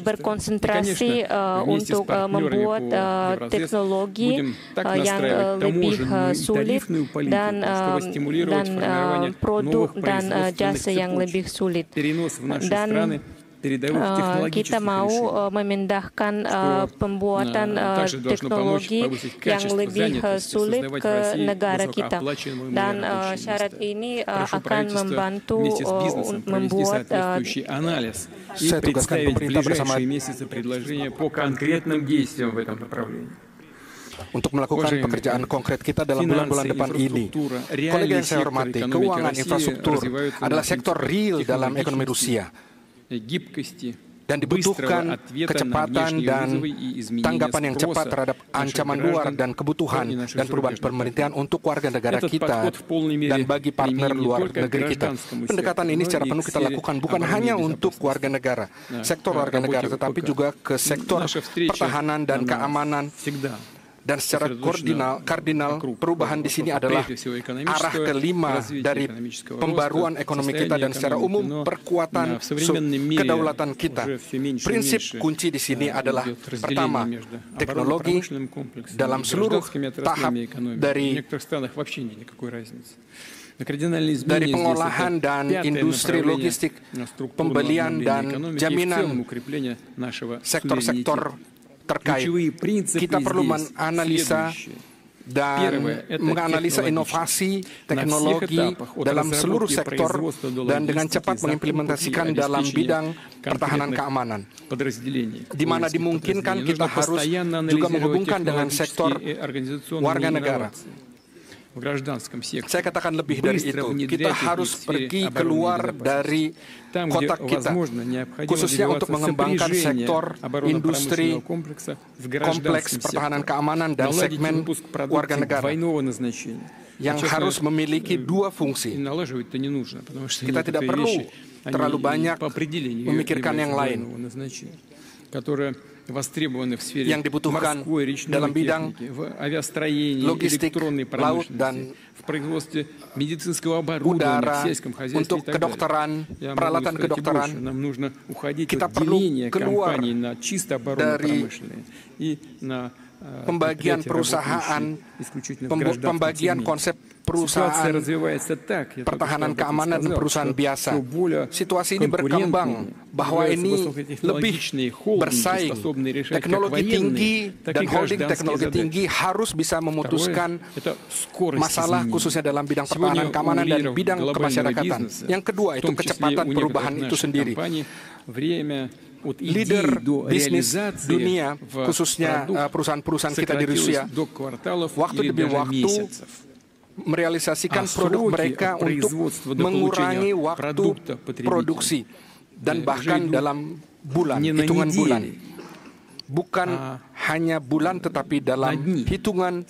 S5: berkonsentrasi untuk membuat teknologi yang lebih sulit dan produk dan jasa yang lebih sulit. Dan kita mau memindahkan pembuatan teknologi yang lebih sulit ke negara kita. Dan syarat ini akan membantu membuat
S4: saya tugaskan pemerintah bersama untuk melakukan pekerjaan konkret kita dalam bulan-bulan depan ini. Kolega yang saya hormati, keuangan infrastruktur adalah sektor real dalam ekonomi Rusia. Dan dibutuhkan kecepatan dan tanggapan yang cepat terhadap ancaman luar dan kebutuhan dan perubahan pemerintahan untuk warga negara kita dan bagi partner luar negeri kita. Pendekatan ini secara penuh kita lakukan bukan hanya untuk warga negara, sektor warga negara, tetapi juga ke sektor pertahanan dan keamanan. Dan secara kardinal, perubahan di sini adalah arah kelima dari pembaruan ekonomi kita dan secara umum perkuatan kedaulatan kita. Prinsip kunci di sini adalah pertama, teknologi dalam seluruh tahap dari pengolahan dan industri logistik, pembelian dan jaminan sektor-sektor terkait. Kita perlu menganalisa dan menganalisa inovasi teknologi dalam seluruh sektor dan dengan cepat mengimplementasikan dalam bidang pertahanan keamanan. Di mana dimungkinkan kita harus juga menghubungkan dengan sektor warga negara. Saya katakan lebih dari itu. Kita harus pergi keluar dari kotak kita, khususnya untuk mengembangkan sektor industri, kompleks pertahanan keamanan dan segmen warga negara yang harus memiliki dua fungsi. Kita tidak perlu terlalu banyak memikirkan yang lain. Yang dibutuhkan dalam bidang logistik, laut, dan udara, untuk kedokteran, peralatan kedokteran. Kita perlu keluar dari pembagian perusahaan, pembagian konsep perusahaan pertahanan keamanan dan perusahaan biasa. Situasi ini berkembang bahwa ini lebih bersaing. Teknologi tinggi dan holding teknologi tinggi harus bisa memutuskan masalah khususnya dalam bidang pertahanan keamanan dan bidang kemasyarakatan. Yang kedua itu kecepatan perubahan itu sendiri. Leader bisnis dunia, khususnya perusahaan-perusahaan kita di Rusia, waktu demi waktu merealisasikan produk mereka untuk mengurangi waktu produksi dan bahkan dalam bulan, hitungan bulan. Bukan hanya bulan tetapi dalam hitungan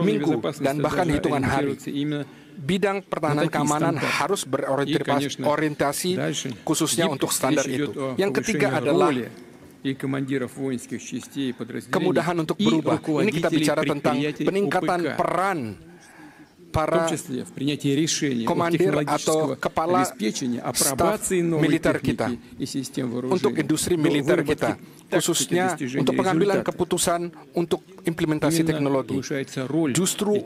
S4: minggu dan bahkan hitungan hari. Bidang pertahanan keamanan harus berorientasi khususnya untuk standar itu. Yang ketiga adalah kemudahan untuk berubah. Ini kita bicara tentang peningkatan peran para komandir atau kepala staf militer kita untuk industri militer kita, khususnya untuk pengambilan keputusan untuk implementasi teknologi. Justru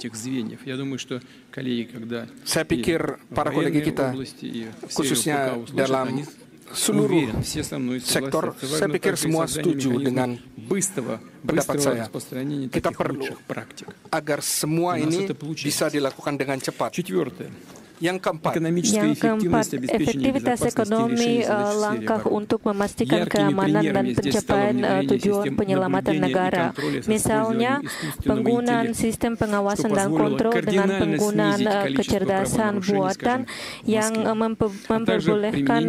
S4: saya pikir para kolega kita, khususnya dalam seluruh sektor, saya pikir semua setuju dengan pendapat saya. Kita perlu agar semua ini bisa dilakukan dengan cepat. Yang keempat,
S5: efektivitas ekonomi, langkah untuk memastikan keamanan dan pencapaian tujuan penyelamatan negara. Misalnya, penggunaan sistem pengawasan dan kontrol dengan penggunaan kecerdasan buatan yang memperbolehkan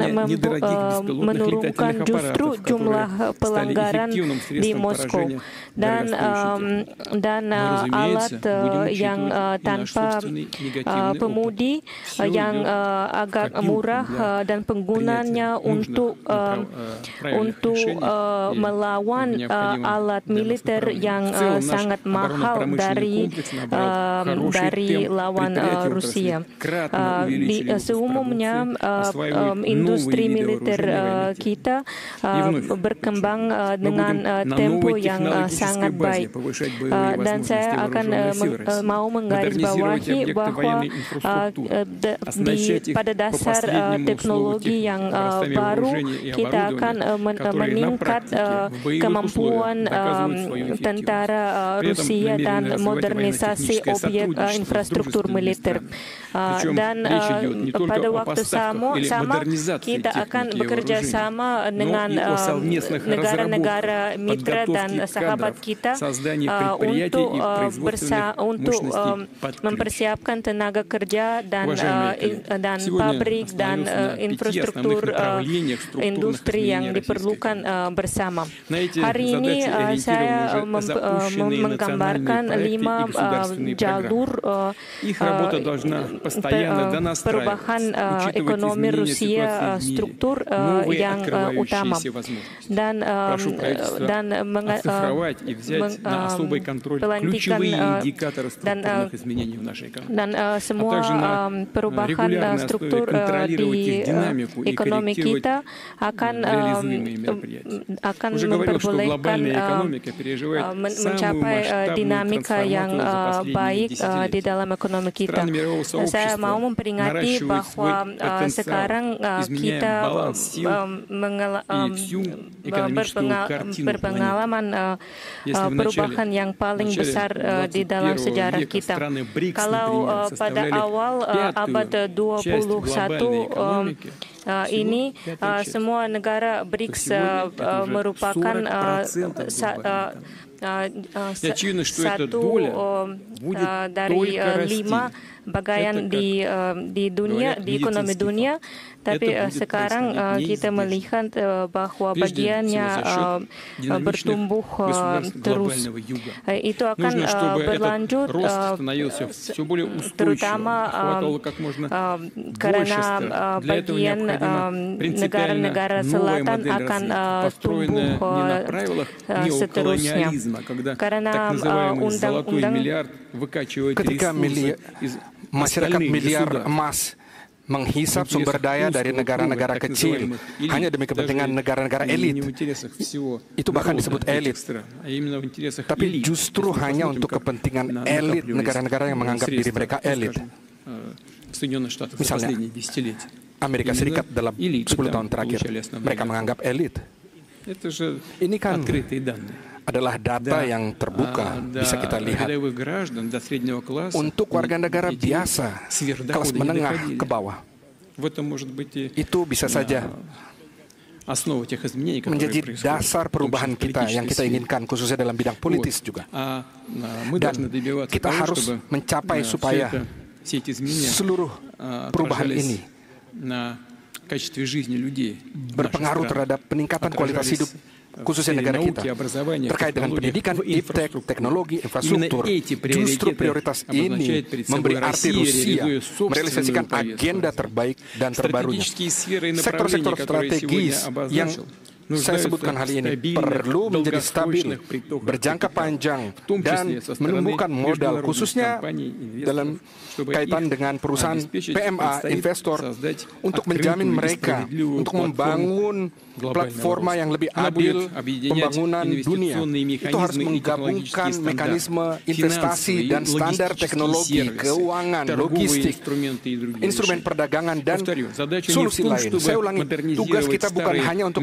S5: menurunkan justru jumlah pelanggaran di Moskow dan alat yang tanpa pemudi yang agak murah dan penggunaannya untuk melawan alat militer yang sangat mahal dari lawan Rusia. Seumumnya industri militer kita berkembang dengan tempo yang sangat baik, dan saya akan mau menggarisbawahi bahwa pada dasar teknologi yang baru kita akan meningkat kemampuan tentara Rusia dan modernisasi objek infrastruktur militer. Dan pada waktu sama kita akan bekerja sama dengan negara-negara mitra dan sahabat kita untuk mempersiapkan tenaga kerja dan pabrik dan infrastruktur industri yang diperlukan bersama. Hari ini saya menggambarkan 5 jalur perubahan ekonomi Rusia, struktur yang utama, dan pelantikan dan semua perubahan struktur di ekonomi kita akan memperbolehkan mencapai dinamika yang baik di dalam ekonomi kita. Saya mau memperingati bahwa sekarang kita berpengalaman perubahan yang paling besar di dalam sejarah kita. Kalau pada awal abad 21 ini semua negara BRICS merupakan satu dari 5 bagian di dunia, di ekonomi dunia, tapi sekarang kita melihat bahwa bagiannya bertumbuh terus. Itu akan berlanjut terutama karena bagian negara-negara selatan akan tumbuh seterusnya. Karena undang-undang
S4: ketika masyarakat miliar emas menghisap sumber daya dari negara-negara kecil hanya demi kepentingan negara-negara elit. Itu bahkan disebut elit. Tapi justru hanya untuk kepentingan elit negara-negara yang menganggap diri mereka elit. Misalnya, Amerika Serikat dalam 10 tahun terakhir, mereka menganggap elit. Ini kan adalah data yang terbuka, bisa kita lihat. Untuk warga negara biasa, kelas menengah ke bawah, itu bisa saja menjadi dasar perubahan kita yang kita inginkan, khususnya dalam bidang politis juga. Dan kita harus mencapai supaya seluruh perubahan ini berpengaruh terhadap peningkatan kualitas hidup khususnya negara kita. Terkait dengan pendidikan, iptek, teknologi, infrastruktur, justru prioritas ini memberi arti Rusia merealisasikan agenda terbaik dan terbarunya. Sektor-sektor strategis yang saya sebutkan hal ini perlu menjadi stabil, berjangka panjang, dan menumbuhkan modal, khususnya dalam kaitan dengan perusahaan PMA, investor, untuk menjamin mereka, untuk membangun platforma yang lebih adil, pembangunan dunia. Itu harus menggabungkan mekanisme investasi dan standar teknologi, keuangan, logistik, instrumen perdagangan, dan solusi lain. Saya ulangi, tugas kita bukan hanya untuk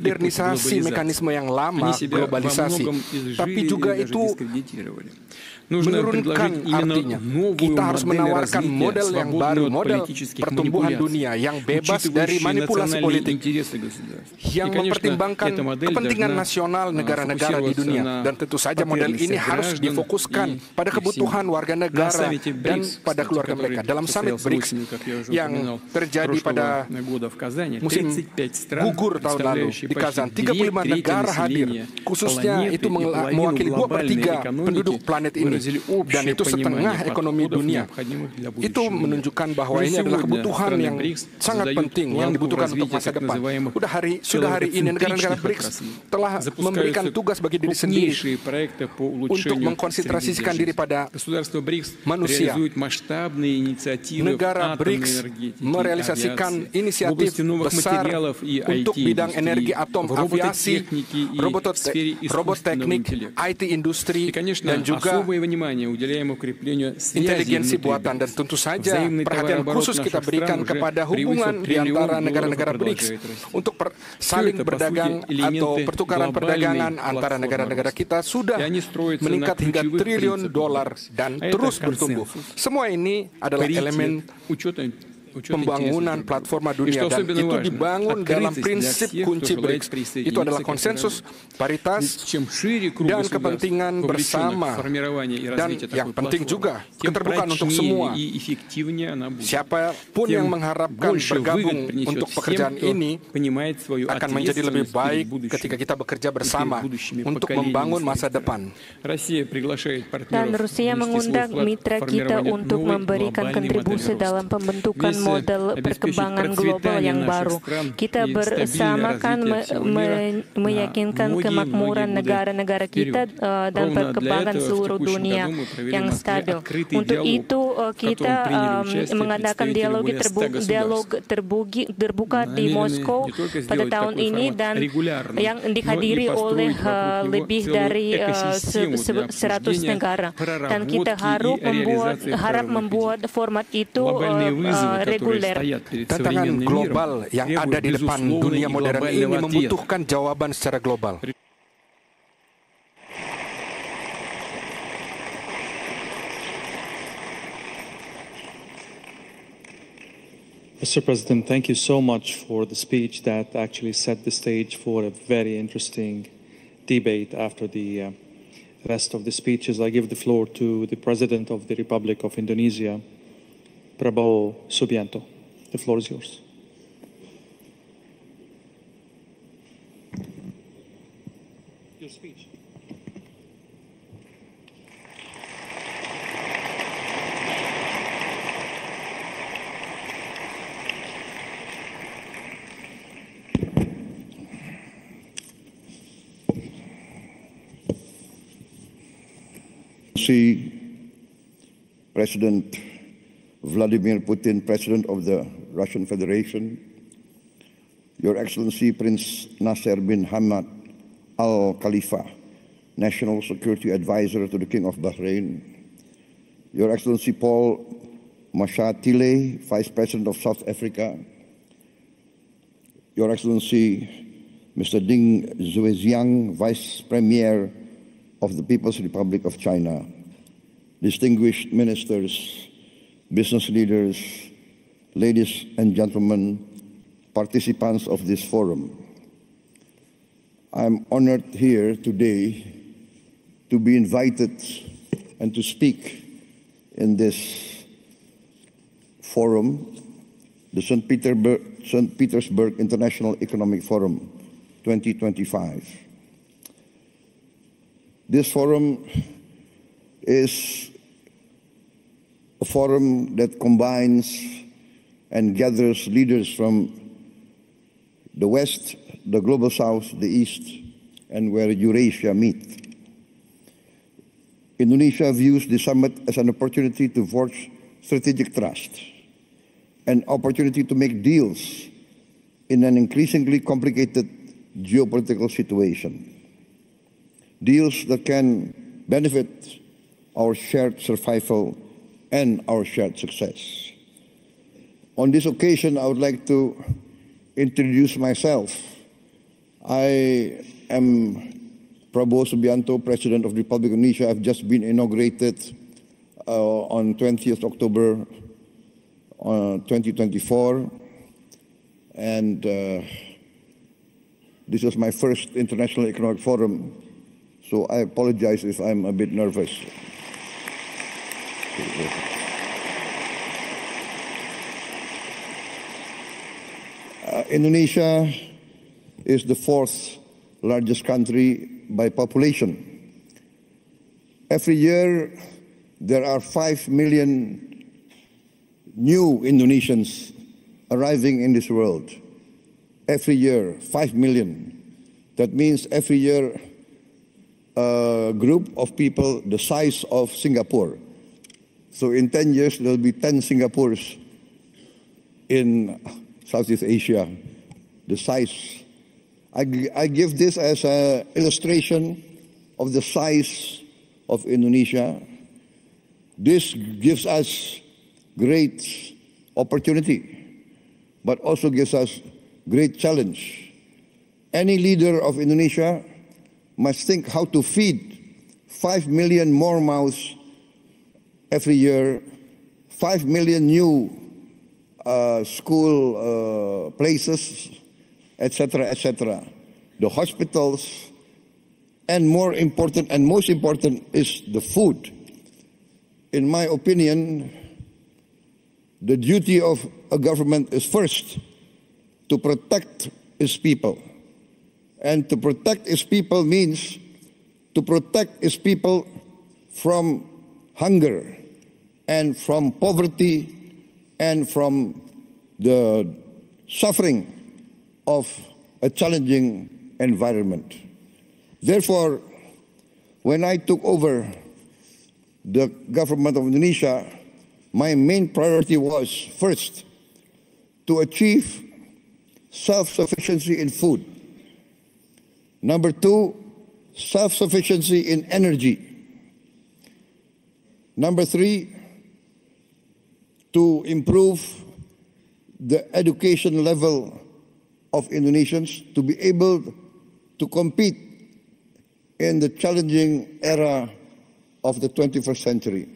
S4: modernisasi mekanisme yang lama, globalisasi, tapi juga itu menurunkan artinya. Kita harus menawarkan model yang baru, model pertumbuhan dunia yang bebas dari manipulasi politik, yang mempertimbangkan kepentingan nasional negara-negara di dunia. Dan tentu saja model ini harus difokuskan pada kebutuhan warga negara dan pada keluarga mereka. Dalam summit BRICS yang terjadi pada musim gugur tahun lalu di Kazan, 35 negara hadir, khususnya itu mewakili 2/3 penduduk planet ini, dan itu setengah ekonomi dunia. Itu menunjukkan bahwa ini adalah kebutuhan yang sangat penting yang dibutuhkan untuk masa depan. Sudah hari ini negara-negara BRICS telah memberikan tugas bagi diri sendiri untuk mengkonsentrasikan diri pada manusia. Negara BRICS merealisasikan inisiatif besar untuk bidang energi atom, aviasi, robot teknik, IT industri, dan juga inteligensi buatan. Dan tentu saja perhatian khusus kita berikan kepada hubungan di antara negara-negara BRICS untuk saling berdagang atau pertukaran perdagangan antara negara-negara kita sudah meningkat hingga $1 triliun dan terus bertumbuh. Semua ini adalah elemen pembangunan platforma dunia, dan itu dibangun dalam prinsip kunci BRICS. Itu adalah konsensus, paritas, dan kepentingan bersama. Dan yang penting juga keterbukaan untuk semua. Siapapun yang mengharapkan bergabung untuk pekerjaan ini akan menjadi lebih baik ketika kita bekerja bersama untuk membangun masa depan.
S5: Dan Rusia mengundang mitra kita untuk memberikan kontribusi dalam pembentukan model perkembangan global yang baru. Kita bersama kan meyakinkan kemakmuran negara-negara kita dan perkembangan seluruh dunia yang stabil. Untuk itu kita mengadakan dialog terbuka di Moskow pada tahun ini, dan yang dihadiri oleh lebih dari 100 negara. Dan kita harap membuat format itu reguler.
S4: Tantangan global yang ada di depan dunia modern ini membutuhkan jawaban secara global.
S2: Mr. President, thank you so much for the speech that actually set the stage for a very interesting debate. After the rest of the speeches, I give the floor to the President of the Republic of Indonesia, Prabowo Subianto. The floor is yours. Your speech.
S1: President Vladimir Putin, President of the Russian Federation, Your Excellency Prince Nasser bin Hamad Al Khalifa, National Security Advisor to the King of Bahrain, Your Excellency Paul Mashatile, Vice President of South Africa, Your Excellency Mr. Ding Xuexiang, Vice Premier of the People's Republic of China, distinguished ministers, business leaders, ladies and gentlemen, participants of this forum. I'm honored here today to be invited and to speak in this forum, the St. Petersburg International Economic Forum 2025. This forum is a forum that combines and gathers leaders from the West, the Global South, the East, and where Eurasia meet. Indonesia views the summit as an opportunity to forge strategic trust, an opportunity to make deals in an increasingly complicated geopolitical situation. Deals that can benefit our shared survival and our shared success. On this occasion, I would like to introduce myself. I am Prabowo Subianto, President of the Republic of Indonesia. I've just been inaugurated on 20th October 2024. And this is my first International Economic Forum. So I apologize if I'm a bit nervous. Indonesia is the fourth largest country by population. Every year, there are 5 million new Indonesians arriving in this world. Every year, 5 million. That means every year, a group of people the size of Singapore. So in 10 years, there will be 10 Singapores in Southeast Asia. The size. I give this as an illustration of the size of Indonesia. This gives us great opportunity, but also gives us great challenge. Any leader of Indonesia must think how to feed 5 million more mouths every year, 5 million new school places, etc., etc. The hospitals, and more important and most important is the food. In my opinion, the duty of a government is first to protect its people. And to protect its people means to protect its people from hunger and from poverty and from the suffering of a challenging environment. Therefore, when I took over the government of Indonesia, my main priority was first to achieve self-sufficiency in food. Number two, self-sufficiency in energy. Number three, to improve the education level of Indonesians to be able to compete in the challenging era of the 21st century.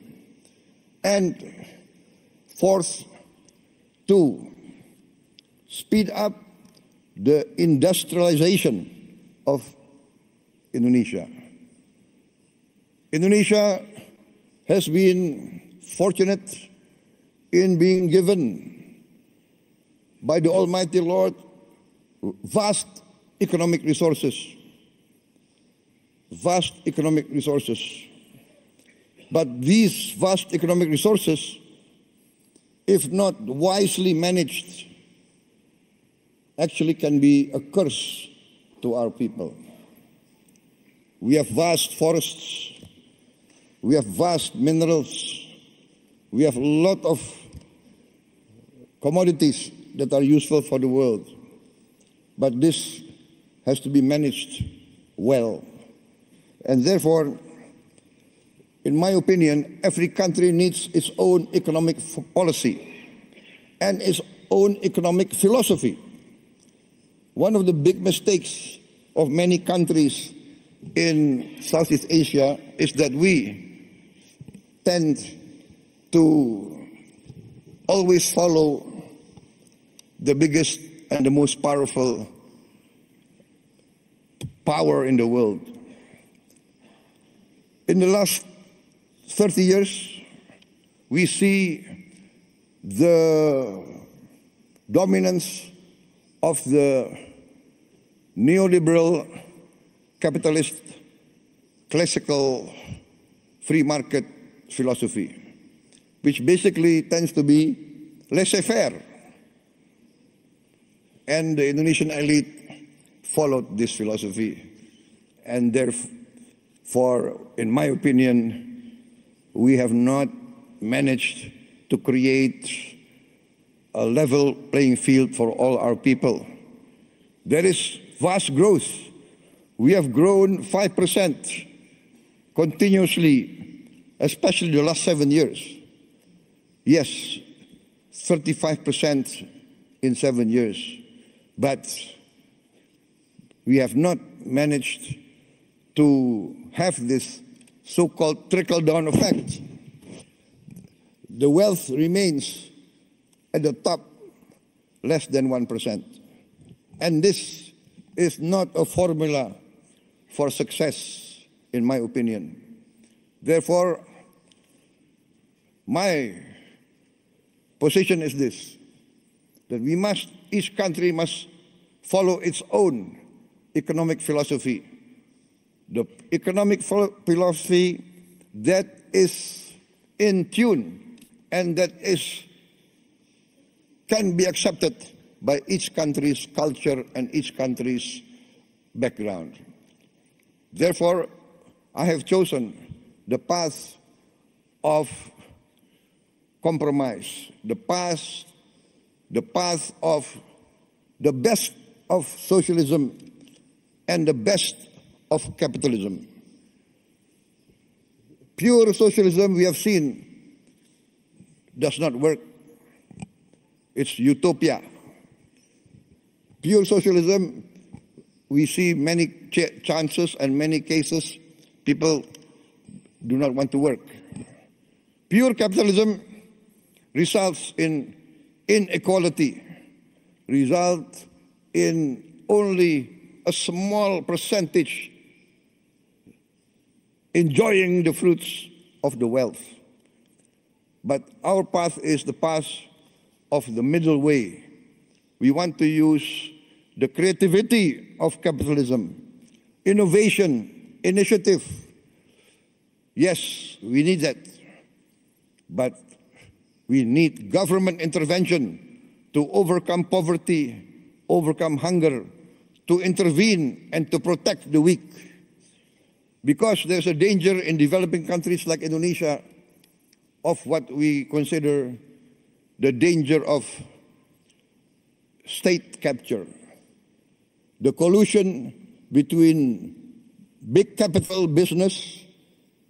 S1: And fourth, to speed up the industrialization of Indonesia. Indonesia has been fortunate in being given by the Almighty Lord vast economic resources. Vast economic resources. But these vast economic resources, if not wisely managed, actually can be a curse to our people. We have vast forests, we have vast minerals, we have a lot of commodities that are useful for the world. But this has to be managed well. And therefore, in my opinion, every country needs its own economic policy and its own economic philosophy. One of the big mistakes of many countries in Southeast Asia is that we tend to always follow the biggest and the most powerful power in the world. In the last 30 years, we see the dominance of the neoliberal capitalist classical free market philosophy, which basically tends to be laissez-faire. And the Indonesian elite followed this philosophy. And therefore, in my opinion, we have not managed to create a level playing field for all our people. There is vast growth. We have grown 5% continuously, especially the last 7 years. Yes, 35% in 7 years. But we have not managed to have this so-called trickle-down effect. The wealth remains at the top less than 1%. And this is not a formula for success, in my opinion. Therefore, my position is this, that each country must follow its own economic philosophy. The economic philosophy that is in tune and that can be accepted by each country's culture and each country's background. Therefore, I have chosen the path of compromise, the path of the best of socialism and the best of capitalism. Pure socialism, we have seen, does not work. It's utopia. Pure socialism, we see many chances and many cases people do not want to work. Pure capitalism results in inequality, results in only a small percentage enjoying the fruits of the wealth. But our path is the path of the middle way. We want to use the creativity of capitalism, innovation, initiative. Yes, we need that. But we need government intervention to overcome poverty, overcome hunger, to intervene and to protect the weak. Because there's a danger in developing countries like Indonesia of what we consider the danger of state capture. The collusion between big capital business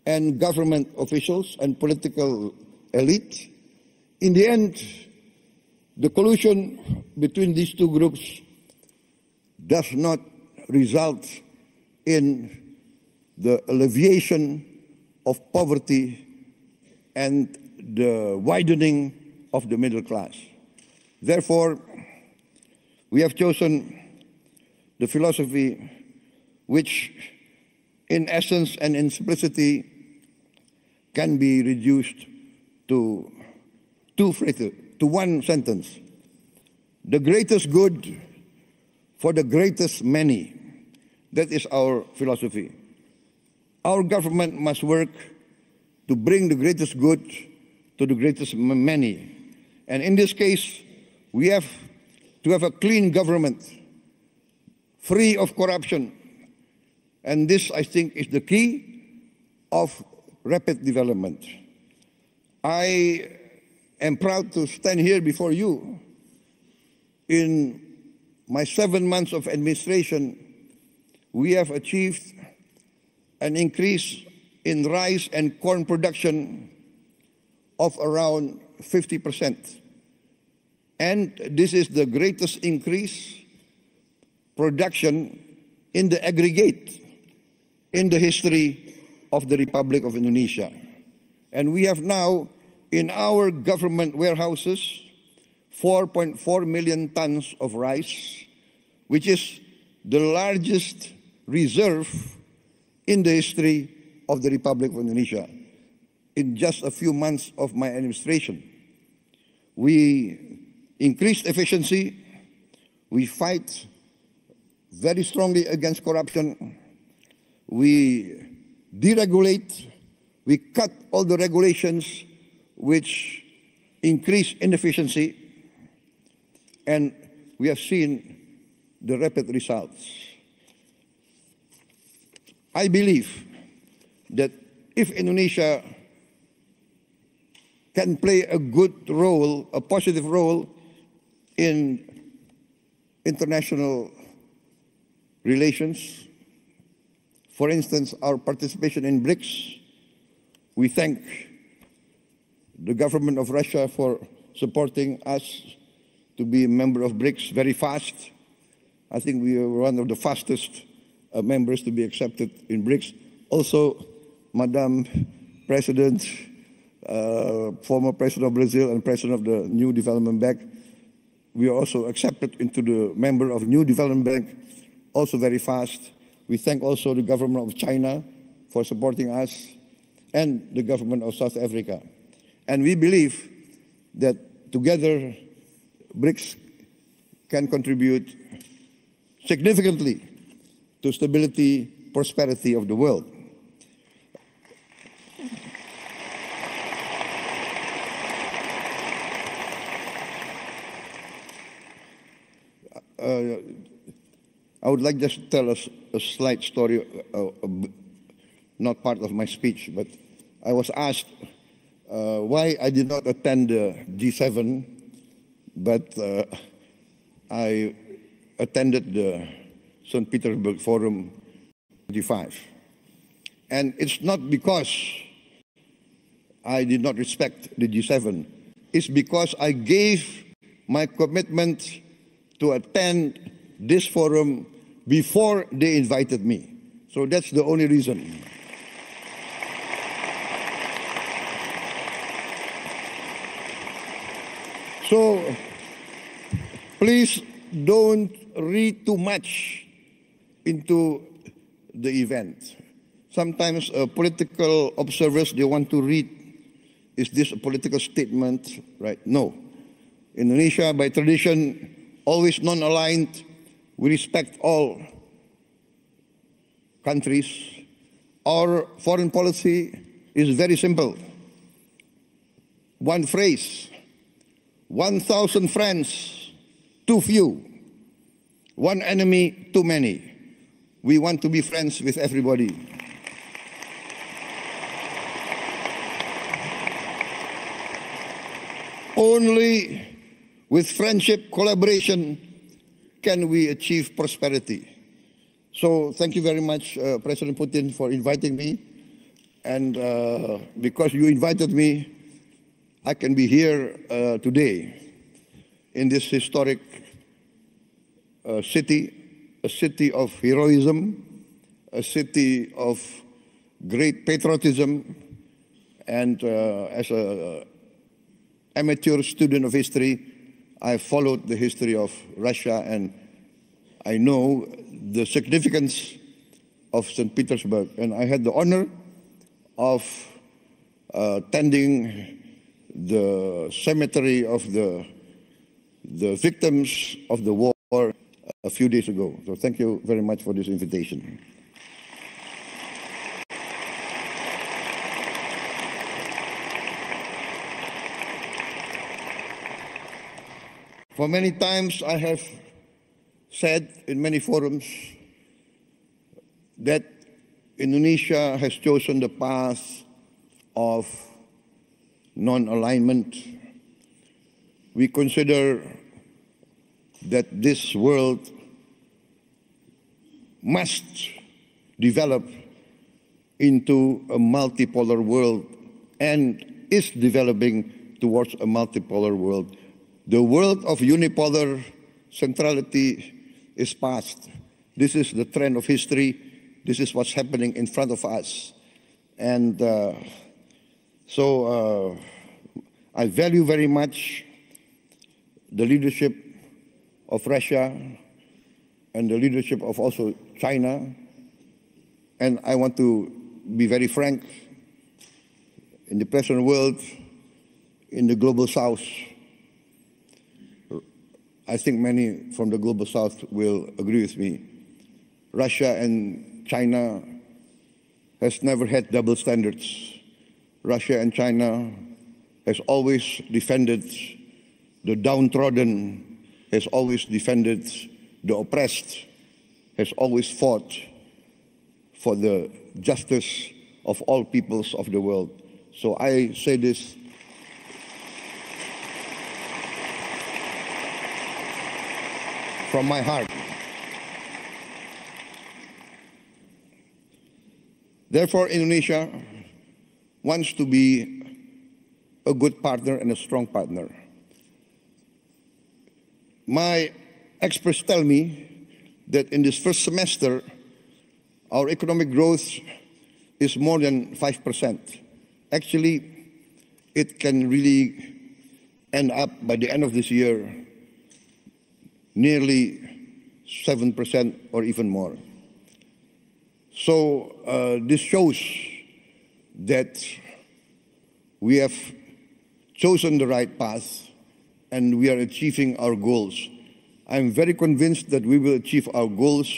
S1: and government officials and political elite. In the end, the collusion between these two groups does not result in the alleviation of poverty and the widening of the middle class. Therefore, We have chosen the philosophy which, in essence and in simplicity, can be reduced to one sentence. The greatest good for the greatest many. That is our philosophy. Our government must work to bring the greatest good to the greatest many. And in this case, we have to have a clean government, free of corruption. And this, I think, is the key of rapid development. I am proud to stand here before you. In my 7 months of administration, we have achieved an increase in rice and corn production of around 50%. And this is the greatest increase production in the aggregate in the history of the Republic of Indonesia. And we have now in our government warehouses 4.4 million tons of rice, which is the largest reserve in the history of the Republic of Indonesia. In just a few months of my administration, we increased efficiency, we fight very strongly against corruption, we deregulate, we cut all the regulations which increase inefficiency, and we have seen the rapid results. I believe that if Indonesia can play a good role, a positive role in international relations, for instance, our participation in BRICS, we thank the government of Russia for supporting us to be a member of BRICS very fast. I think we are one of the fastest members to be accepted in BRICS. Also, Madam President, former President of Brazil and President of the New Development Bank, we are also accepted into the member of New Development Bank, also very fast. We thank also the government of China for supporting us and the government of South Africa. And we believe that together BRICS can contribute significantly to stability, prosperity of the world. I would like just to tell us a slight story, not part of my speech, but I was asked why I did not attend the G7, but I attended the St. Petersburg Forum 25. And it's not because I did not respect the G7, it's because I gave my commitment to attend this forum before they invited me. So that's the only reason. So please don't read too much into the event. Sometimes political observers, they want to read, is this a political statement, right? No. Indonesia, by tradition, always non-aligned. We respect all countries. Our foreign policy is very simple. One phrase: 1,000 friends, too few. One enemy, too many. We want to be friends with everybody. Only with friendship, collaboration, can we achieve prosperity. So thank you very much, President Putin, for inviting me. And because you invited me, I can be here today in this historic city, a city of heroism, a city of great patriotism, and as an amateur student of history, I followed the history of Russia, and I know the significance of St. Petersburg. And I had the honor of tending the cemetery of the victims of the war a few days ago. So thank you very much for this invitation. For many times I have said in many forums that Indonesia has chosen the path of non-alignment. We consider that this world must develop into a multipolar world and is developing towards a multipolar world. The world of unipolar centrality is past. This is the trend of history. This is what's happening in front of us. And so I value very much the leadership of Russia and the leadership of also China. And I want to be very frank, in the present world, in the global south, I think many from the global south will agree with me. Russia and China has never had double standards. Russia and China has always defended the downtrodden, has always defended the oppressed, has always fought for the justice of all peoples of the world. So I say this from my heart. Therefore, Indonesia wants to be a good partner and a strong partner. My experts tell me that in this first semester, our economic growth is more than 5%. Actually, it can really end up by the end of this year nearly 7% or even more. So this shows that we have chosen the right path and we are achieving our goals. I'm very convinced that we will achieve our goals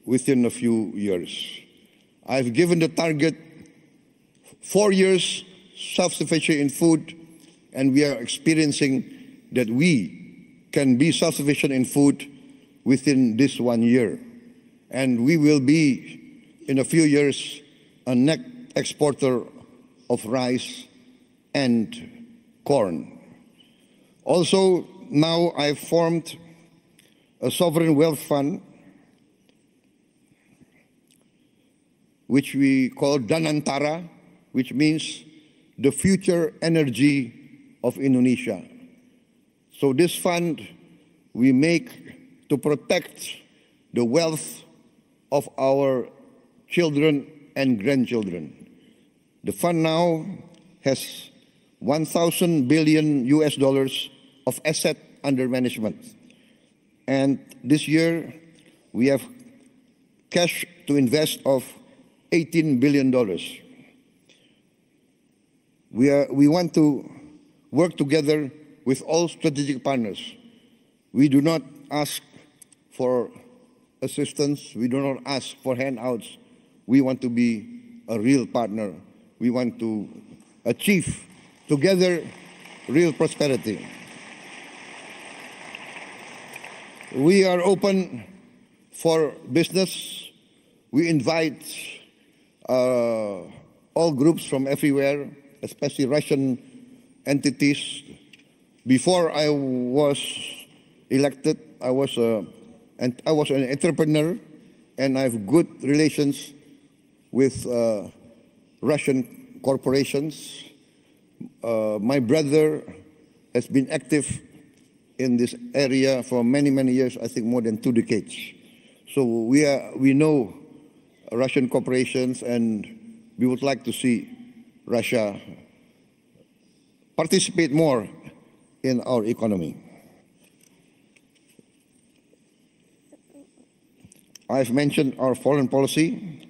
S1: within a few years. I've given the target 4 years self-sufficient in food, and we are experiencing that we can be self-sufficient in food within this 1 year. And we will be, in a few years, a net exporter of rice and corn. Also, now I've formed a sovereign wealth fund, which we call Danantara, which means the future energy of Indonesia. So this fund we make to protect the wealth of our children and grandchildren. The fund now has $1,000 billion of asset under management. And this year we have cash to invest of $18 billion. We want to work together with all strategic partners. We do not ask for assistance. We do not ask for handouts. We want to be a real partner. We want to achieve together real prosperity. We are open for business. We invite all groups from everywhere, especially Russian entities. Before I was elected, I was an entrepreneur, and I have good relations with Russian corporations. My brother has been active in this area for many, many years, I think more than 2 decades. So we know Russian corporations, and we would like to see Russia participate more in our economy. I've mentioned our foreign policy.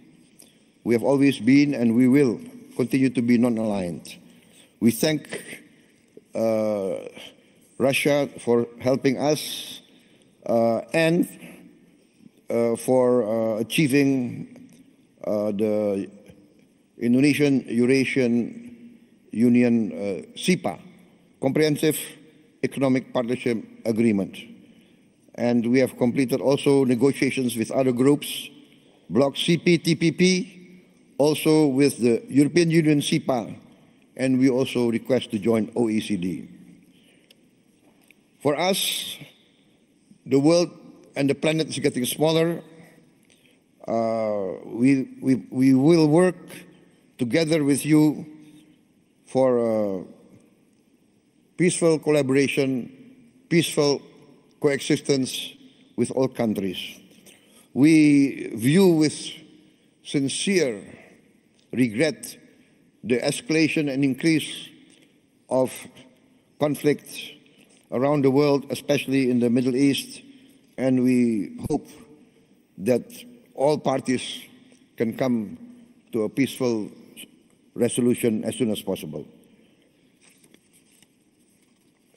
S1: We have always been and we will continue to be non-aligned. We thank Russia for helping us and for achieving the Indonesian-Eurasian Union CEPA, Comprehensive Economic Partnership Agreement. And we have completed also negotiations with other groups, Bloc CPTPP, also with the European Union CEPA, and we also request to join OECD. For us, the world and the planet is getting smaller. We will work together with you for peaceful collaboration, peaceful coexistence with all countries. We view with sincere regret the escalation and increase of conflicts around the world, especially in the Middle East, and we hope that all parties can come to a peaceful resolution as soon as possible.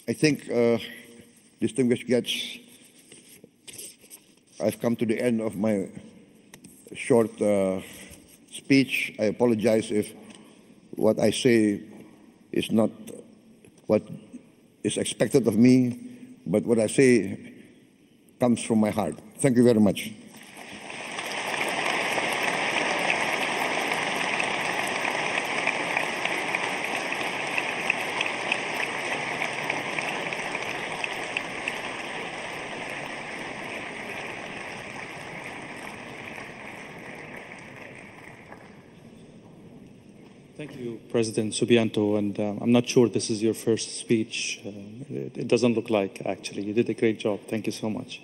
S1: I think, distinguished guests, I've come to the end of my short speech. I apologize if what I say is not what is expected of me, but what I say comes from my heart. Thank you very much.
S2: Thank you, President Subianto, and I'm not sure this is your first speech. It doesn't look like, actually. You did a great job. Thank you so much.